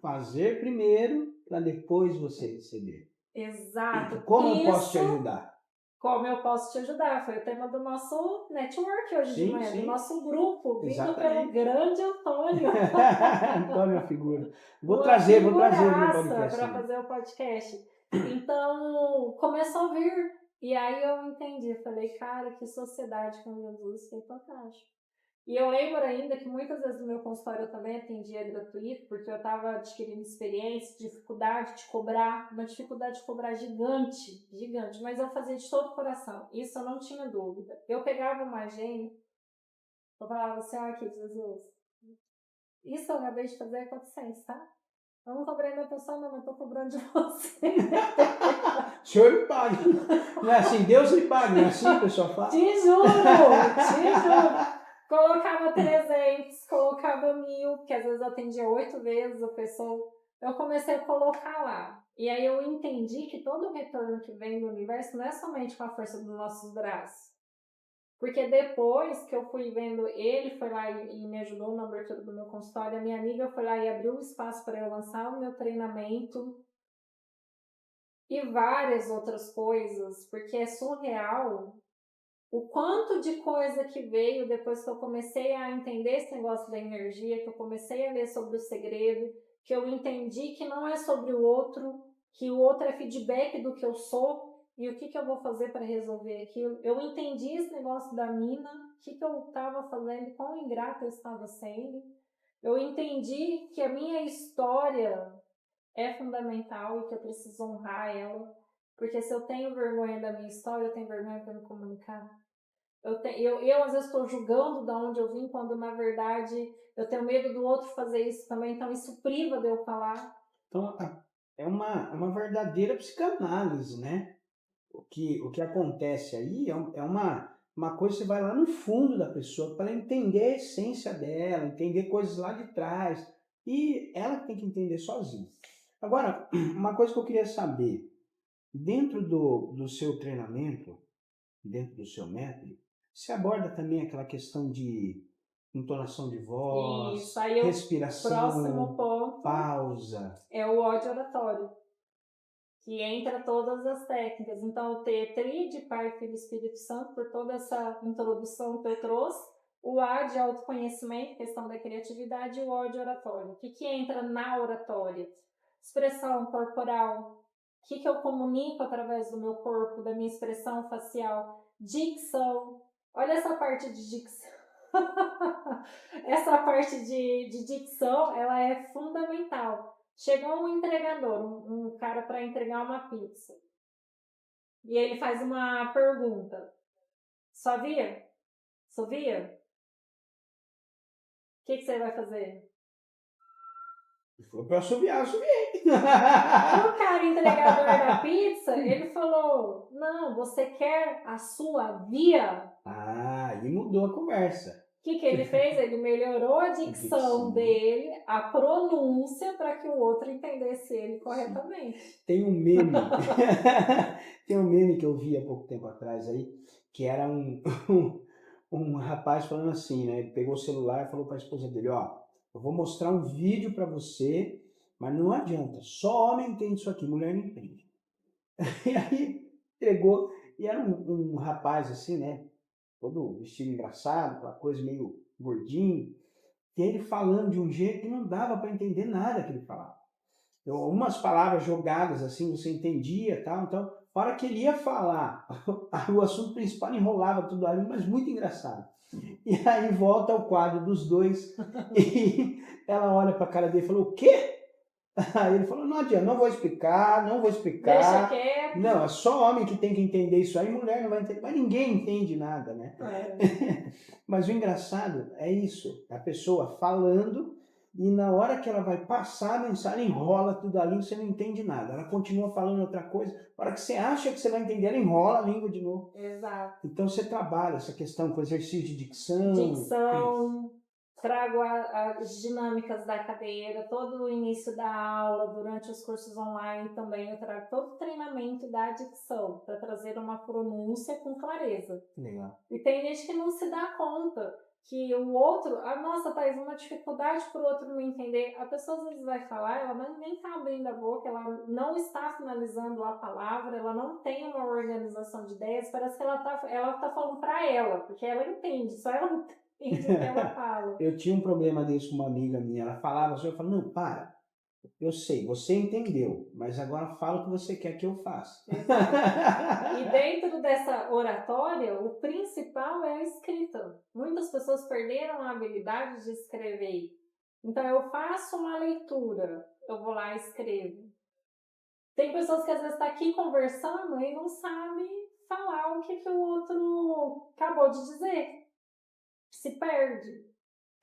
C: Fazer primeiro, para depois você receber.
D: Exato.
C: Como eu posso te ajudar?
D: Como eu posso te ajudar? Foi o tema do nosso network hoje de manhã, do nosso grupo, vindo pelo grande Antônio.
C: Antônio é uma figura. Vou trazer no podcast.
D: Para fazer o podcast. Então, começou a vir. E aí eu entendi, falei, cara, que sociedade com Jesus, foi fantástico. E eu lembro ainda que muitas vezes no meu consultório eu também atendia gratuito, porque eu estava adquirindo experiência, dificuldade de cobrar, uma dificuldade de cobrar gigante, mas eu fazia de todo o coração, isso eu não tinha dúvida. Eu pegava uma agenda, eu falava assim, aqui, Jesus, isso eu acabei de fazer é 400, tá? Eu não cobrei da pessoa, não, mas tô cobrando de você.
C: O senhor me paga. Não é assim, Deus me paga, não é assim que o pessoal fala?
D: Te juro. Colocava 300, colocava 1000, porque às vezes eu atendia 8 vezes a pessoa. Eu comecei a colocar lá. E aí eu entendi que todo o retorno que vem do universo não é somente com a força dos nossos braços. Porque depois que eu fui vendo, ele foi lá e me ajudou na abertura do meu consultório, a minha amiga foi lá e abriu um espaço para eu lançar o meu treinamento. E várias outras coisas, porque é surreal o quanto de coisa que veio depois que eu comecei a entender esse negócio da energia, que eu comecei a ler sobre o segredo, que eu entendi que não é sobre o outro, que o outro é feedback do que eu sou e o que eu vou fazer para resolver aquilo. Eu entendi esse negócio da mina, o que eu estava fazendo, quão ingrata eu estava sendo. Eu entendi que a minha história é fundamental e que eu preciso honrar ela, porque se eu tenho vergonha da minha história, eu tenho vergonha para me comunicar. Eu às vezes estou julgando de onde eu vim, quando na verdade eu tenho medo do outro fazer isso também, então isso priva de eu falar.
C: Então é uma verdadeira psicanálise, né? O que acontece aí é uma coisa que você vai lá no fundo da pessoa para entender a essência dela, entender coisas lá de trás, e ela tem que entender sozinha. Agora, uma coisa que eu queria saber, dentro do seu treinamento, dentro do seu método, você aborda também aquela questão de entonação de voz,
D: isso, aí
C: respiração,
D: próximo ponto
C: pausa.
D: É o ódio oratório, que entra todas as técnicas. Então, o T3 de Pai, Filho e Espírito Santo, por toda essa introdução que eu trouxe, o A de autoconhecimento, questão da criatividade, e o O de oratório. O que entra na oratória? Expressão corporal. O que eu comunico através do meu corpo, da minha expressão facial? Dicção. Olha essa parte de dicção. Essa parte de dicção, ela é fundamental. Chegou um entregador, um cara para entregar uma pizza. E ele faz uma pergunta. Sovia? O que você vai fazer?
C: Se for para assoviar, assoviei.
D: O cara entregador da pizza, ele falou, não, você quer a sua via?
C: Ah, e mudou a conversa.
D: O que ele fez? Ele melhorou a dicção dele, a pronúncia, para que o outro entendesse ele corretamente.
C: Tem um meme, tem um meme que eu vi há pouco tempo atrás aí, que era um rapaz falando assim, né? Ele pegou o celular e falou para a esposa dele, ó, eu vou mostrar um vídeo para você, mas não adianta, só homem entende isso aqui, mulher não entende. E aí pegou, e era um rapaz assim, né? Todo vestido engraçado, aquela coisa meio gordinho, e ele falando de um jeito que não dava para entender nada que ele falava. Então, umas palavras jogadas assim, você entendia, tal, então, na hora que ele ia falar, o assunto principal enrolava tudo ali, mas muito engraçado. E aí volta ao quadro dos dois, e ela olha para a cara dele e falou, o quê? Aí ele falou, não adianta, não vou explicar.
D: Deixa quieto.
C: Não, é só homem que tem que entender isso aí, mulher não vai entender, mas ninguém entende nada, né?
D: É.
C: Mas o engraçado é isso, a pessoa falando e na hora que ela vai passar a mensagem, enrola tudo ali, você não entende nada. Ela continua falando outra coisa, na hora que você acha que você vai entender, ela enrola a língua de novo.
D: Exato.
C: Então você trabalha essa questão com exercício de dicção.
D: Dicção. trago as dinâmicas da cadeira, todo o início da aula, durante os cursos online também eu trago todo o treinamento da dicção, para trazer uma pronúncia com clareza.
C: Legal.
D: E tem gente que não se dá conta que o outro, nossa, Thaís, uma dificuldade para o outro não entender. A pessoa às vezes vai falar, ela nem está abrindo a boca, ela não está finalizando a palavra, ela não tem uma organização de ideias, parece que ela tá falando para ela, porque ela entende, só ela não entende o que ela fala.
C: Eu tinha um problema desse com uma amiga minha, ela falava assim, eu falava, não, para, eu sei, você entendeu, mas agora fala o que você quer que eu faça.
D: E dentro dessa oratória, o principal é a escrita. Muitas pessoas perderam a habilidade de escrever. Então, eu faço uma leitura, eu vou lá e escrevo. Tem pessoas que às vezes estão aqui conversando e não sabem falar o que o outro acabou de dizer. Se perde.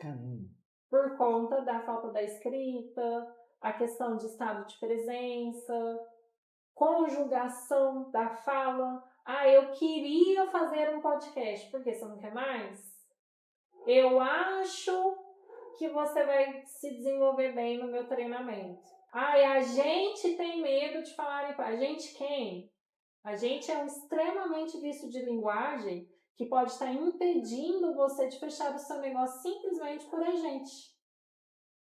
C: Caramba.
D: Por conta da falta da escrita, a questão de estado de presença, conjugação da fala. Eu queria fazer um podcast. Por que você não quer mais? Eu acho que você vai se desenvolver bem no meu treinamento. A gente tem medo de falar a gente quem? A gente é um extremamente vício de linguagem que pode estar impedindo você de fechar o seu negócio simplesmente por a gente.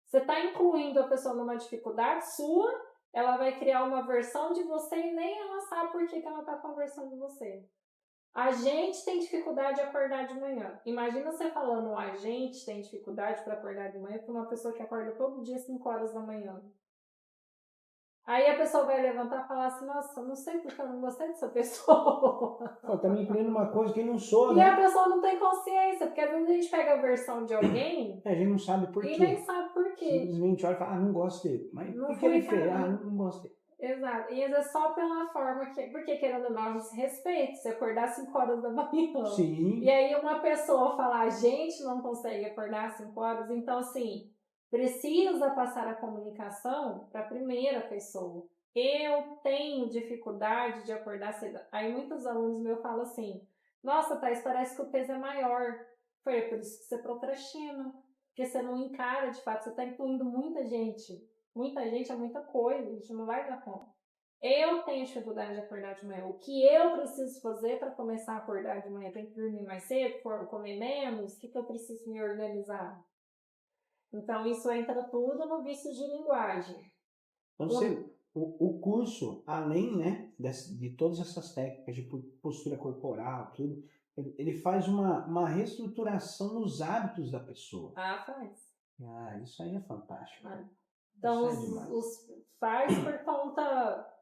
D: Você está incluindo a pessoa numa dificuldade sua, ela vai criar uma versão de você e nem ela sabe por que ela está conversando com você. A gente tem dificuldade de acordar de manhã. Imagina você falando, a gente tem dificuldade para acordar de manhã para uma pessoa que acorda todo dia às 5 horas da manhã. Aí a pessoa vai levantar e falar assim, nossa, não sei porque eu não gostei dessa pessoa.
C: Tá me incluindo uma coisa que não sou,
D: E
C: né?
D: a pessoa não tem consciência, porque às vezes a gente pega a versão de alguém
C: A gente não sabe por quê.
D: E nem sabe por quê.
C: Simplesmente olha e fala, não gosto dele. Mas
D: não
C: por que ele fez?
D: cara.
C: Não gosto dele.
D: Exato. E às vezes só pela forma que... Porque querendo ou não, a gente se respeita. Se acordar às 5 horas da manhã.
C: Sim.
D: E aí uma pessoa falar, a gente não consegue acordar às 5 horas. Então, assim, precisa passar a comunicação para a primeira pessoa. Eu tenho dificuldade de acordar cedo. Aí muitos alunos meus falam assim, nossa, Thaís, parece que o peso é maior. Foi por isso que você procrastina. Porque você não encara, de fato, você está incluindo muita gente. Muita gente é muita coisa, a gente não vai dar conta. Eu tenho dificuldade de acordar de manhã. O que eu preciso fazer para começar a acordar de manhã? Tem que dormir mais cedo, comer menos? O que eu preciso me organizar? Então, isso entra tudo no vício de linguagem.
C: O curso, além, né, de todas essas técnicas de postura corporal, tudo, ele faz uma reestruturação nos hábitos da pessoa.
D: Faz.
C: Isso aí é fantástico.
D: Então, faz por conta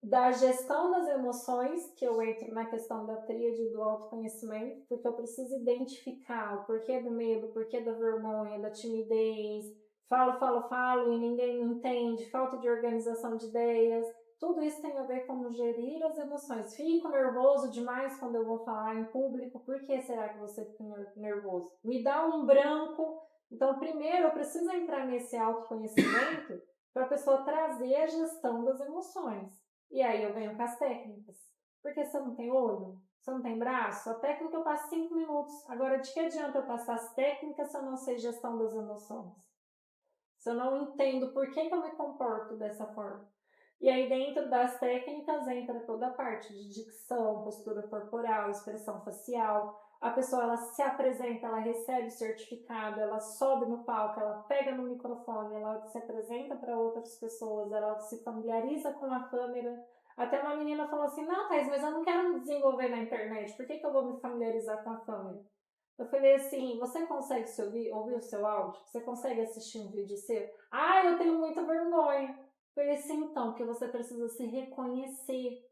D: da gestão das emoções, que eu entro na questão da tríade do autoconhecimento, porque eu preciso identificar o porquê do medo, o porquê da vergonha, da timidez, falo e ninguém entende, falta de organização de ideias. Tudo isso tem a ver com gerir as emoções. Fico nervoso demais quando eu vou falar em público. Por que será que você fica nervoso? Me dá um branco. Então, primeiro, eu preciso entrar nesse autoconhecimento para a pessoa trazer a gestão das emoções. E aí eu venho com as técnicas. Porque você não tem olho? Você não tem braço? A técnica eu passo 5 minutos. Agora, de que adianta eu passar as técnicas se eu não sei gestão das emoções? Se eu não entendo por que eu me comporto dessa forma? E aí, dentro das técnicas, entra toda a parte de dicção, postura corporal, expressão facial. A pessoa, ela se apresenta, ela recebe o certificado, ela sobe no palco, ela pega no microfone, ela se apresenta para outras pessoas, ela se familiariza com a câmera. Até uma menina falou assim, não, Thaís, mas eu não quero me desenvolver na internet, por que eu vou me familiarizar com a câmera? Eu falei assim, você consegue ouvir o seu áudio? Você consegue assistir um vídeo seu? Eu tenho muita vergonha. Eu falei assim, então, porque você precisa se reconhecer.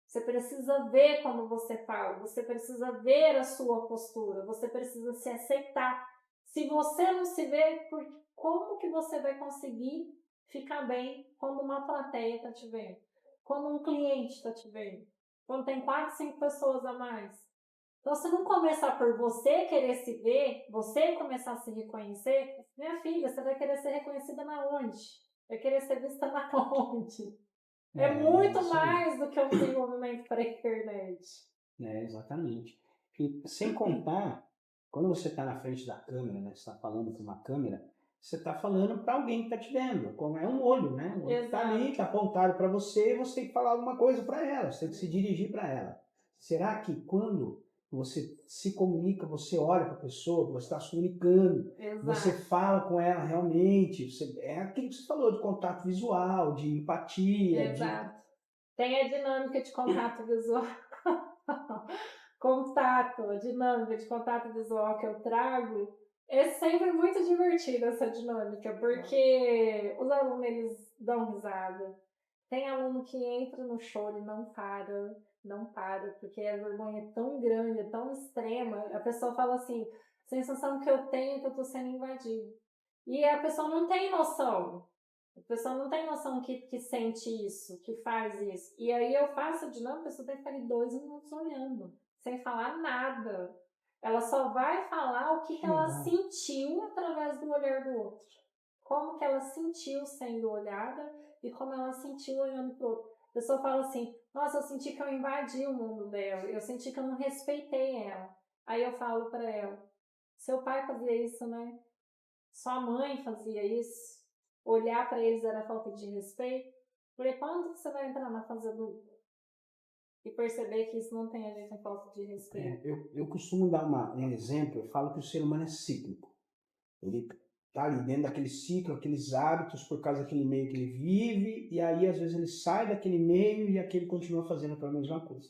D: Você precisa ver como você fala, você precisa ver a sua postura, você precisa se aceitar. Se você não se vê, como que você vai conseguir ficar bem quando uma plateia está te vendo? Quando um cliente está te vendo? Quando tem 4, 5 pessoas a mais? Então, se não começar por você querer se ver, você começar a se reconhecer, minha filha, você vai querer ser reconhecida na onde? Vai querer ser vista na onde? É muito mais do que um desenvolvimento para a internet.
C: Exatamente. E sem contar Quando você está na frente da câmera, né? Você está falando com uma câmera, você está falando para alguém que está te vendo, como é um olho, né? O olho está ali, está apontado para você e você tem que falar alguma coisa para ela, você tem que se dirigir para ela. Será que quando você se comunica, você olha para a pessoa, você está se comunicando, você fala com ela realmente, é aquilo que você falou de contato visual, de empatia.
D: Exato. Tem a dinâmica de contato visual. Contato, a dinâmica de contato visual que eu trago, é sempre muito divertida essa dinâmica, porque os alunos eles dão risada. Tem aluno que entra no choro e não para, porque a vergonha é tão grande, é tão extrema. A pessoa fala assim, a sensação que eu tenho é que eu estou sendo invadido. E a pessoa não tem noção. A pessoa não tem noção que sente isso, que faz isso. E aí eu faço a dinâmica, a pessoa tem que ficar ali 2 minutos olhando, sem falar nada. Ela só vai falar o que ela sentiu através do olhar do outro. Como que ela sentiu sendo olhada e como ela sentiu olhando para o outro. A pessoa fala assim, nossa, eu senti que eu invadi o mundo dela, eu senti que eu não respeitei ela. Aí eu falo para ela, seu pai fazia isso, né? Sua mãe fazia isso. Olhar para eles era falta de respeito. Porque quando você vai entrar na fase adulta e perceber que isso não tem a ver com falta de respeito?
C: Eu costumo dar um exemplo, eu falo que o ser humano é cíclico. Ele está ali dentro daquele ciclo, aqueles hábitos por causa daquele meio que ele vive, e aí às vezes ele sai daquele meio e aquele continua fazendo aquela mesma coisa.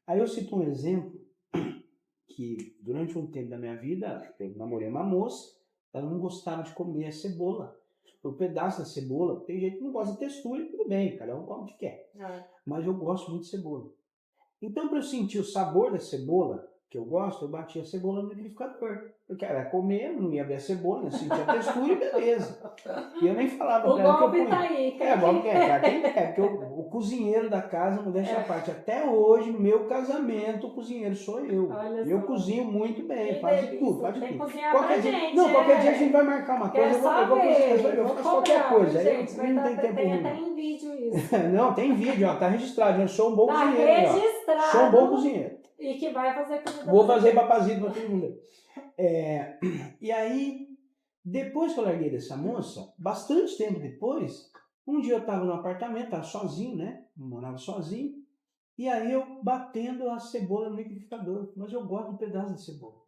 C: Aí eu cito um exemplo que durante um tempo da minha vida, eu namorei uma moça, ela não gostava de comer a cebola. O pedaço da cebola, tem gente que não gosta de textura, tudo bem, cada um come o que quer. Mas eu gosto muito de cebola. Então, para eu sentir o sabor da cebola, que eu gosto, eu batia a cebola no liquidificador. Porque ela ia comer, não ia ver a cebola, não sentia a textura e beleza. E eu nem falava para ela que eu punha.
D: Tá aí,
C: Quem quer, porque o cozinheiro da casa não deixa a parte. Até hoje, no meu casamento, o cozinheiro sou eu. Eu cozinho muito bem, faço tudo, faço tudo. Qualquer dia a gente vai marcar uma coisa, eu vou cozinhar, eu faço qualquer coisa.
D: Gente,
C: não tem tempo ruim.
D: Tem em vídeo isso.
C: Não, tem vídeo, ó, tá registrado. Eu sou um bom cozinheiro.
D: Tá registrado.
C: Sou um bom cozinheiro.
D: E que vai fazer comida.
C: Vou fazer papazito para todo mundo. E aí, depois que eu larguei dessa moça, bastante tempo depois, um dia eu estava no apartamento, estava sozinho, né? Morava sozinho. E aí eu batendo a cebola no liquidificador. Mas eu gosto do pedaço de cebola.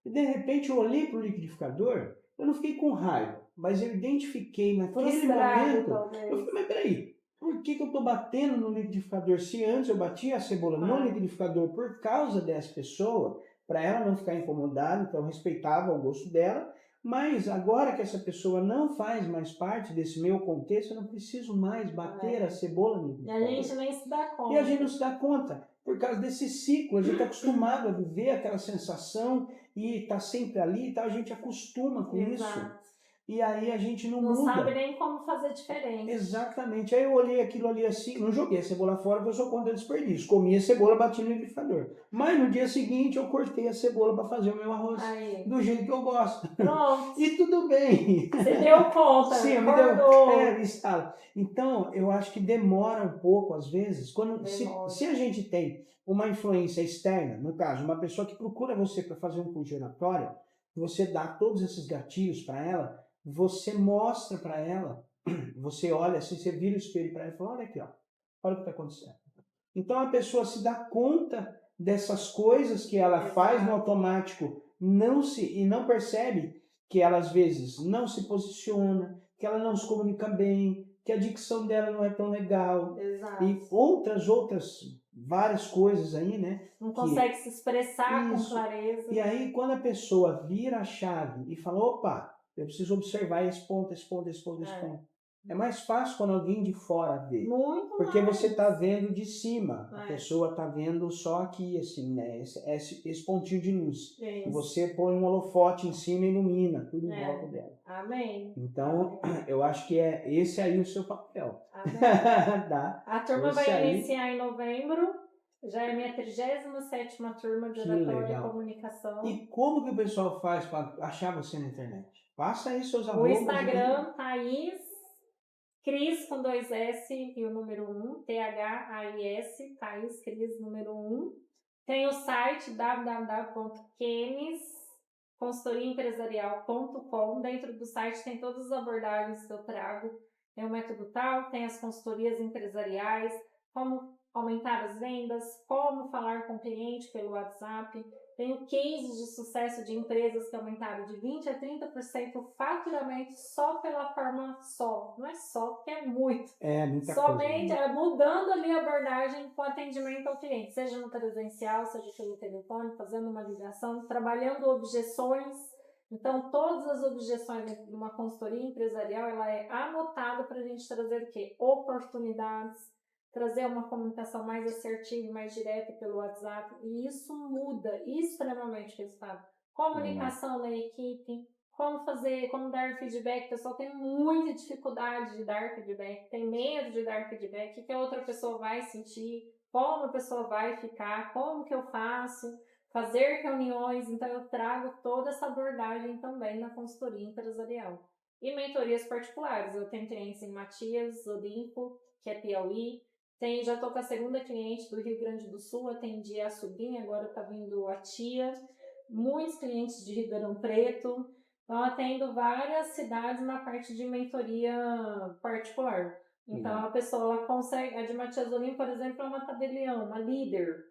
C: E de repente eu olhei para o liquidificador, eu não fiquei com raiva, mas eu identifiquei naquele momento. Eu falei, mas peraí, por que eu estou batendo no liquidificador? Se antes eu batia a cebola no liquidificador por causa dessa pessoa, para ela não ficar incomodada, então eu respeitava o gosto dela, mas agora que essa pessoa não faz mais parte desse meu contexto, eu não preciso mais bater a cebola no liquidificador.
D: E a gente nem se dá conta.
C: E a gente não se dá conta, por causa desse ciclo, a gente está acostumado a viver aquela sensação e está sempre ali, tá? A gente acostuma com isso. E aí a gente não muda.
D: Não sabe nem como fazer diferente.
C: Exatamente. Aí eu olhei aquilo ali assim, não joguei a cebola fora, porque eu sou contra desperdício. Comi a cebola, bati no liquidificador. Mas no dia seguinte eu cortei a cebola para fazer o meu arroz do jeito que eu gosto.
D: Pronto.
C: E tudo bem.
D: Você deu conta.
C: Sim, me deu. Está. Então, eu acho que demora um pouco, às vezes, se a gente tem uma influência externa, no caso, uma pessoa que procura você para fazer um curso de oratória, você dá todos esses gatilhos para ela, você mostra para ela, você olha assim, você vira o espelho para ela e fala, olha aqui, ó, olha o que está acontecendo. Então a pessoa se dá conta dessas coisas que ela faz no automático e não percebe que ela às vezes não se posiciona, que ela não se comunica bem, que a dicção dela não é tão legal. E outras várias coisas aí, né?
D: Não consegue se expressar com clareza.
C: E aí quando a pessoa vira a chave e fala, opa, eu preciso observar esse ponto. É mais fácil quando alguém de fora vê.
D: Muito
C: porque
D: mais.
C: Você está vendo de cima. A pessoa está vendo só aqui, assim, né? Esse pontinho de luz. E você põe um holofote em cima e ilumina tudo em volta dela.
D: Amém.
C: Então, eu acho que é esse aí o seu papel.
D: Tá? A turma vai iniciar em novembro. Já é minha 37ª turma de oratória e comunicação.
C: E como que o pessoal faz para achar você na internet? Passa aí seus arrobas.
D: O Instagram, Thaís Cris com 2 S e o número 1, THAIS, Thaís Cris número 1. Tem o site www.kenis, consultoriaempresarial.com. Dentro do site tem todas as abordagens que eu trago. Tem o método TAL, tem as consultorias empresariais, como aumentar as vendas, como falar com o cliente pelo WhatsApp. Tenho cases de sucesso de empresas que aumentaram de 20% a 30% o faturamento só pela forma só. Não é só, porque é muito.
C: É, muita
D: Somente
C: coisa.
D: mudando ali a abordagem com atendimento ao cliente, seja no presencial, seja pelo telefone, fazendo uma ligação, trabalhando objeções. Então, todas as objeções de uma consultoria empresarial, ela é anotada para a gente trazer o quê? Oportunidades, trazer uma comunicação mais assertiva, mais direta pelo WhatsApp, e isso muda extremamente o resultado. Comunicação na equipe, como dar feedback. O pessoal tem muita dificuldade de dar feedback, tem medo de dar feedback, o que a outra pessoa vai sentir, como a pessoa vai ficar, como que eu faço, fazer reuniões. Então eu trago toda essa abordagem também na consultoria empresarial. E mentorias particulares, eu tenho clientes em Matias, Olimpo, que é Piauí, já estou com a segunda cliente do Rio Grande do Sul, atendi a sobrinha, agora está vindo a tia, muitos clientes de Ribeirão Preto. Então, atendo várias cidades na parte de mentoria particular. Então, a pessoa ela consegue, a de Matias Olim, por exemplo, é uma tabelião, uma líder.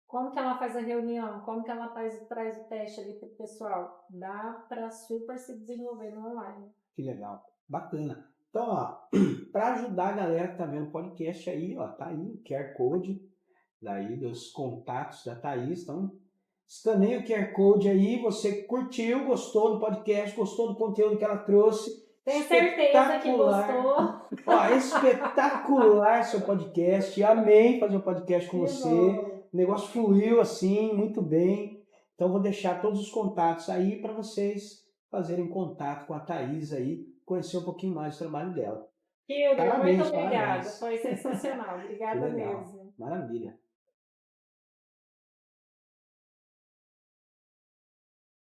D: Como que ela faz a reunião? Como que ela traz o teste ali para o pessoal? Dá para super se desenvolver no online.
C: Que legal, bacana. Então, ó, para ajudar a galera que tá vendo o podcast aí, ó, tá aí o QR Code daí dos contatos da Thaís. Então, escaneia o QR Code aí, você curtiu, gostou do podcast, gostou do conteúdo que ela trouxe.
D: Tenho certeza que gostou.
C: Ó, espetacular seu podcast. Amei fazer um podcast com você. O negócio fluiu assim, muito bem. Então, vou deixar todos os contatos aí para vocês fazerem contato com a Thaís aí, conhecer um pouquinho mais do trabalho dela.
D: Hilda,
C: Parabéns,
D: muito obrigada.
C: parabéns.
D: Foi sensacional. Obrigada
C: Que legal.
D: mesmo.
C: Maravilha.